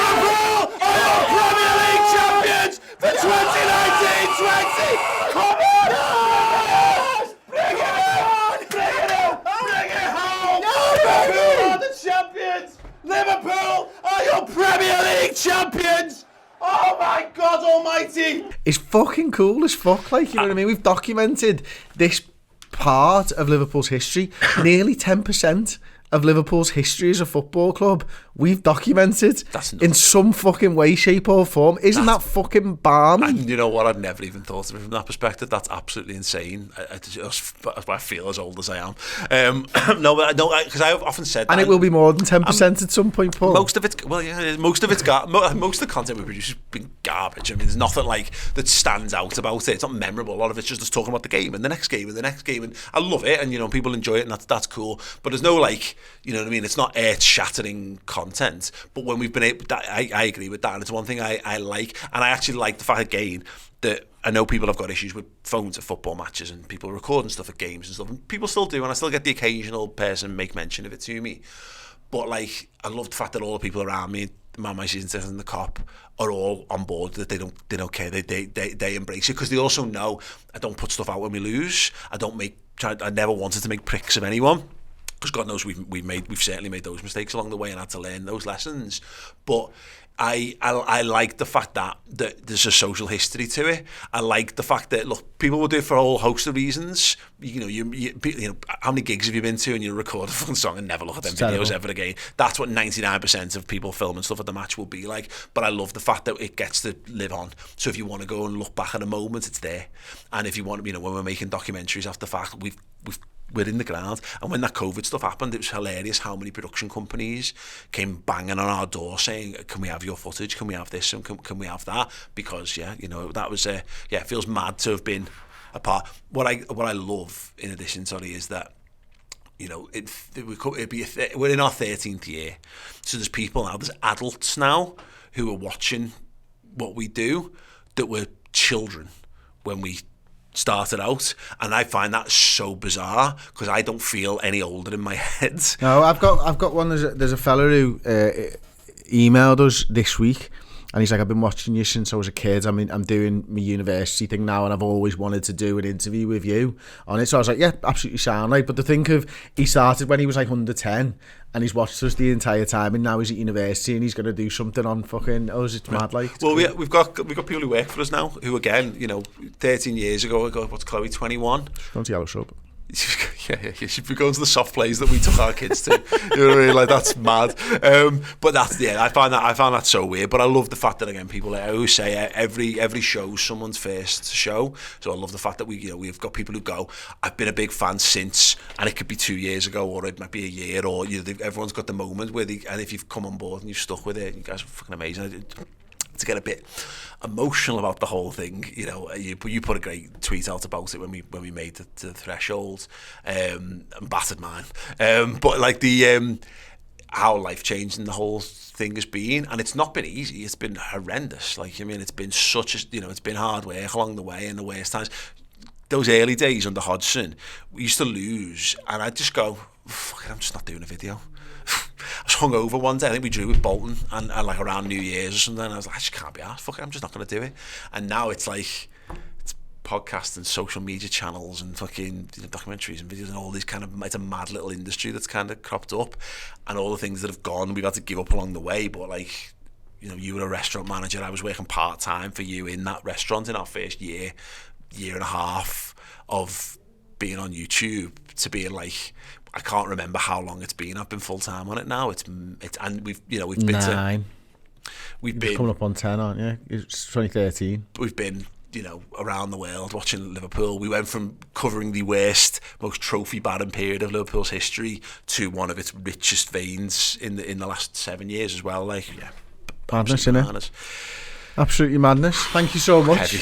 Liverpool are Premier League champions for 2019-20. Come on!
Liverpool are your Premier League champions! Oh my God almighty!
It's fucking cool as fuck, like, you know what I mean? We've documented this part of Liverpool's history. Nearly 10% of Liverpool's history as a football club we've documented in some fucking way, shape or form. Isn't that fucking balmy?
And you know what? I'd never even thought of it from that perspective. That's absolutely insane. I feel as old as I am. No, because I've often said that.
And it will be more than 10% at some point, Paul.
Most of it's most of the content we produce has been garbage. I mean, there's nothing like that stands out about it. It's not memorable. A lot of it's just us talking about the game and the next game and the next game. And I love it, and you know, people enjoy it, and that's cool. But there's no like, you know what I mean? It's not earth-shattering content. But when we've been able, I agree with that, and it's one thing I like, and I actually like the fact again that I know people have got issues with phones at football matches and people recording stuff at games and stuff, and people still do, and I still get the occasional person make mention of it to me. But like, I love the fact that all the people around me, my season tickets and the cop, are all on board. That they don't care. They embrace it, because they also know I don't put stuff out when we lose. I never wanted to make pricks of anyone. Because God knows we've certainly made those mistakes along the way and had to learn those lessons. But I like the fact that there's a social history to it. I like the fact that, look, people will do it for a whole host of reasons. You know, how many gigs have you been to and you record a fucking song and never look at them videos ever again? That's what 99% of people filming stuff at the match will be like. But I love the fact that it gets to live on. So if you want to go and look back at a moment, it's there. And if you want, you know, when we're making documentaries after the fact, we're in the ground. And when that COVID stuff happened, it was hilarious how many production companies came banging on our door saying, can we have your footage? Can we have this? And can we have that? Because, yeah, you know, that was, it feels mad to have been a part. What I love, in addition, sorry, is that, you know, we're in our 13th year. So there's people now, there's adults now who are watching what we do that were children when we started out, and I find that so bizarre because I don't feel any older in my head.
No, I've got one. There's a fella who emailed us this week, and he's like, I've been watching you since I was a kid. I mean, I'm doing my university thing now, and I've always wanted to do an interview with you on it. So I was like, yeah, absolutely sound like. But to think of, he started when he was like under 10, and he's watched us the entire time, and now he's at university, and he's going to do something on fucking it's mad like.
Well, cool. we've got people who work for us now who, again, you know, 13 years ago, what's Chloe, 21?
She's gone to Yellow Sub.
Yeah, she'd be going to the soft plays that we took our kids to. You know what I mean? Like, that's mad. But that's, yeah, I found that so weird. But I love the fact that, again, people, I always say every show's someone's first show. So I love the fact that we've got people who go, I've been a big fan since, and it could be 2 years ago, or it might be a year, or everyone's got the moment where and if you've come on board and you've stuck with it, you guys are fucking amazing. To get a bit emotional about the whole thing, you know, you put a great tweet out about it when we made the threshold, and battered mine, but like the how life changing the whole thing has been, and it's not been easy. It's been horrendous. Like, I mean, it's been it's been hard work along the way, and the worst times. Those early days under Hodgson, we used to lose, and I'd just go, fuck it, I'm just not doing a video. I was hungover one day. I think we drew with Bolton, and like around New Year's or something. And I was like, I just can't be arsed. Fuck it, I'm just not going to do it. And now it's like, it's podcasts and social media channels and fucking, you know, documentaries and videos and all these kind of, it's a mad little industry that's kind of cropped up, and all the things that have gone, we've had to give up along the way. But like, you know, you were a restaurant manager. I was working part-time for you in that restaurant in our first year and a half of being on YouTube, to being like, I can't remember how long it's been. I've been full time on it now. It's and we've been
9.
We've been
coming up on 10, aren't you? It's 2013.
We've been, you know, around the world watching Liverpool. We went from covering the worst, most trophy-barren period of Liverpool's history to one of its richest veins in the last 7 years as well. Like, yeah,
madness, innit? Absolutely madness. Thank you so much.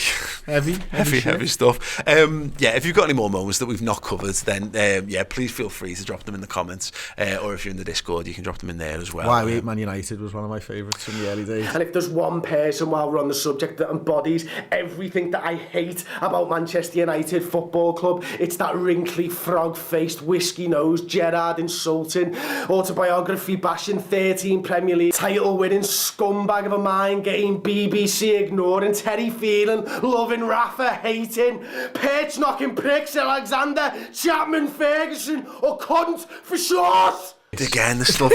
Heavy stuff. Yeah, if you've got any more moments that we've not covered, then please feel free to drop them in the comments, or if you're in the Discord, you can drop them in there as well.
Why We Hate Man United was one of my favourites from the early days.
And if there's one person, while we're on the subject, that embodies everything that I hate about Manchester United Football Club, it's that wrinkly, frog-faced, whiskey-nosed, Gerrard insulting, autobiography bashing, 13 Premier League title winning scumbag of a mind game, BBC ignoring, Terry feeling, loving Rafa, hating, perch knocking pricks, Alexander, Chapman, Ferguson, or cunt for short.
Again, the stuff.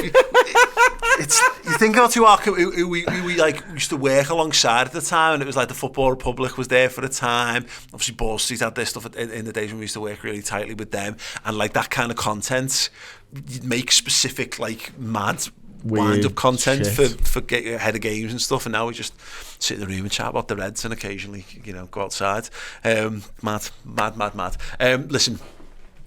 You think about who we like used to work alongside at the time, and it was like the Football Republic was there for a time. Obviously, Ball Street had their stuff in the days when we used to work really tightly with them, and like that kind of content, you'd make specific like mad wind-up content for ahead of games and stuff, and now we just sit in the room and chat about the Reds and occasionally, go outside. Mad. Listen,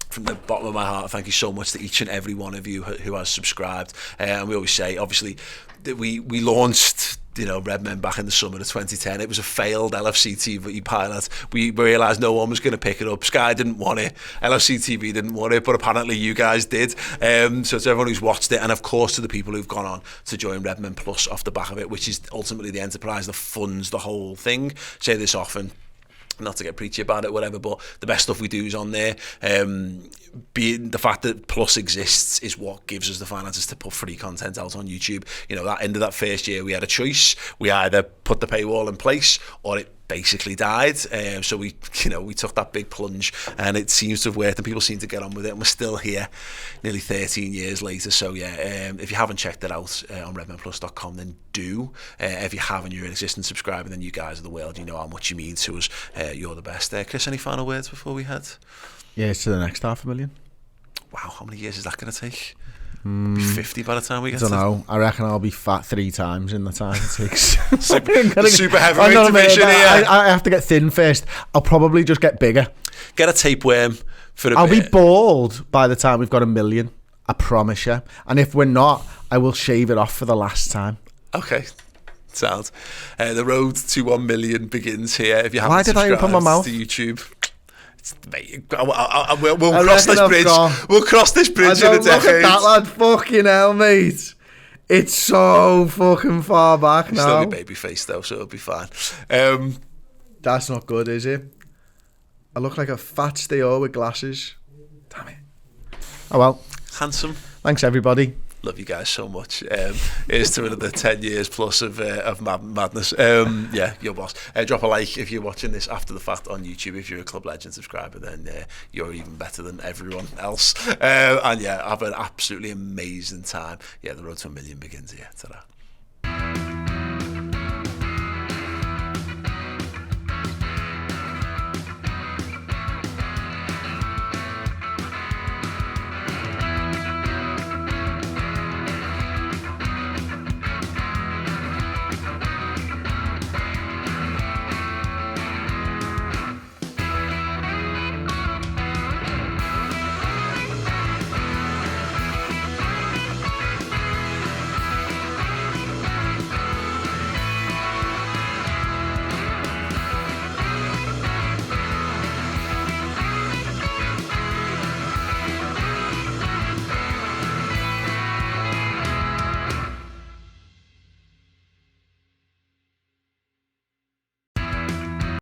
from the bottom of my heart, thank you so much to each and every one of you who has subscribed. And we always say, obviously, that we launched Redmen back in the summer of 2010. It was a failed LFC TV pilot. We realised no one was going to pick it up. Sky didn't want it. LFC TV didn't want it, but apparently you guys did. So to everyone who's watched it, and of course to the people who've gone on to join Redmen Plus off the back of it, which is ultimately the enterprise that funds the whole thing. Say this often, not to get preachy about it, whatever, but the best stuff we do is on there. Being the fact that Plus exists is what gives us the finances to put free content out on YouTube. That end of that first year, we had a choice. We either put the paywall in place or it basically died. So we took that big plunge, and it seems to have worked, and people seem to get on with it, and we're still here nearly 13 years later. So if you haven't checked it out on redmenplus.com, then do. If you haven't, you're an existing subscriber, then you guys are the world. You know how much you mean to us. You're the best. Chris, any final words before we head?
Yeah, it's to the next 500,000.
Wow, how many years is that going to take? Be 50 by the time we get to...
I don't know. I reckon I'll be fat 3 times in the time it takes.
super heavyweight division here.
I have to get thin first. I'll probably just get bigger.
Get a tapeworm for a
I'll
bit.
be bald by the time we've got 1 million. I promise you. And if we're not, I will shave it off for the last time.
Okay. Sounds. The road to 1 million begins here. If you haven't
Why did I open my mouth?
To YouTube... Mate, we'll cross this bridge. We'll cross this bridge in a decade.
Look at that, lad. Fucking hell, mate. It's so fucking far back now.
Still be baby face though, so it'll be fine.
That's not good, is it? I look like a fat steo with glasses. Damn it. Oh well.
Handsome.
Thanks, everybody.
Love you guys so much. Here's to another 10 years plus of madness. Yeah, your boss. Drop a like if you're watching this after the fact on YouTube. If you're a Club Legend subscriber, then you're even better than everyone else. And yeah, have an absolutely amazing time. Yeah, the road to 1 million begins here. Ta-da.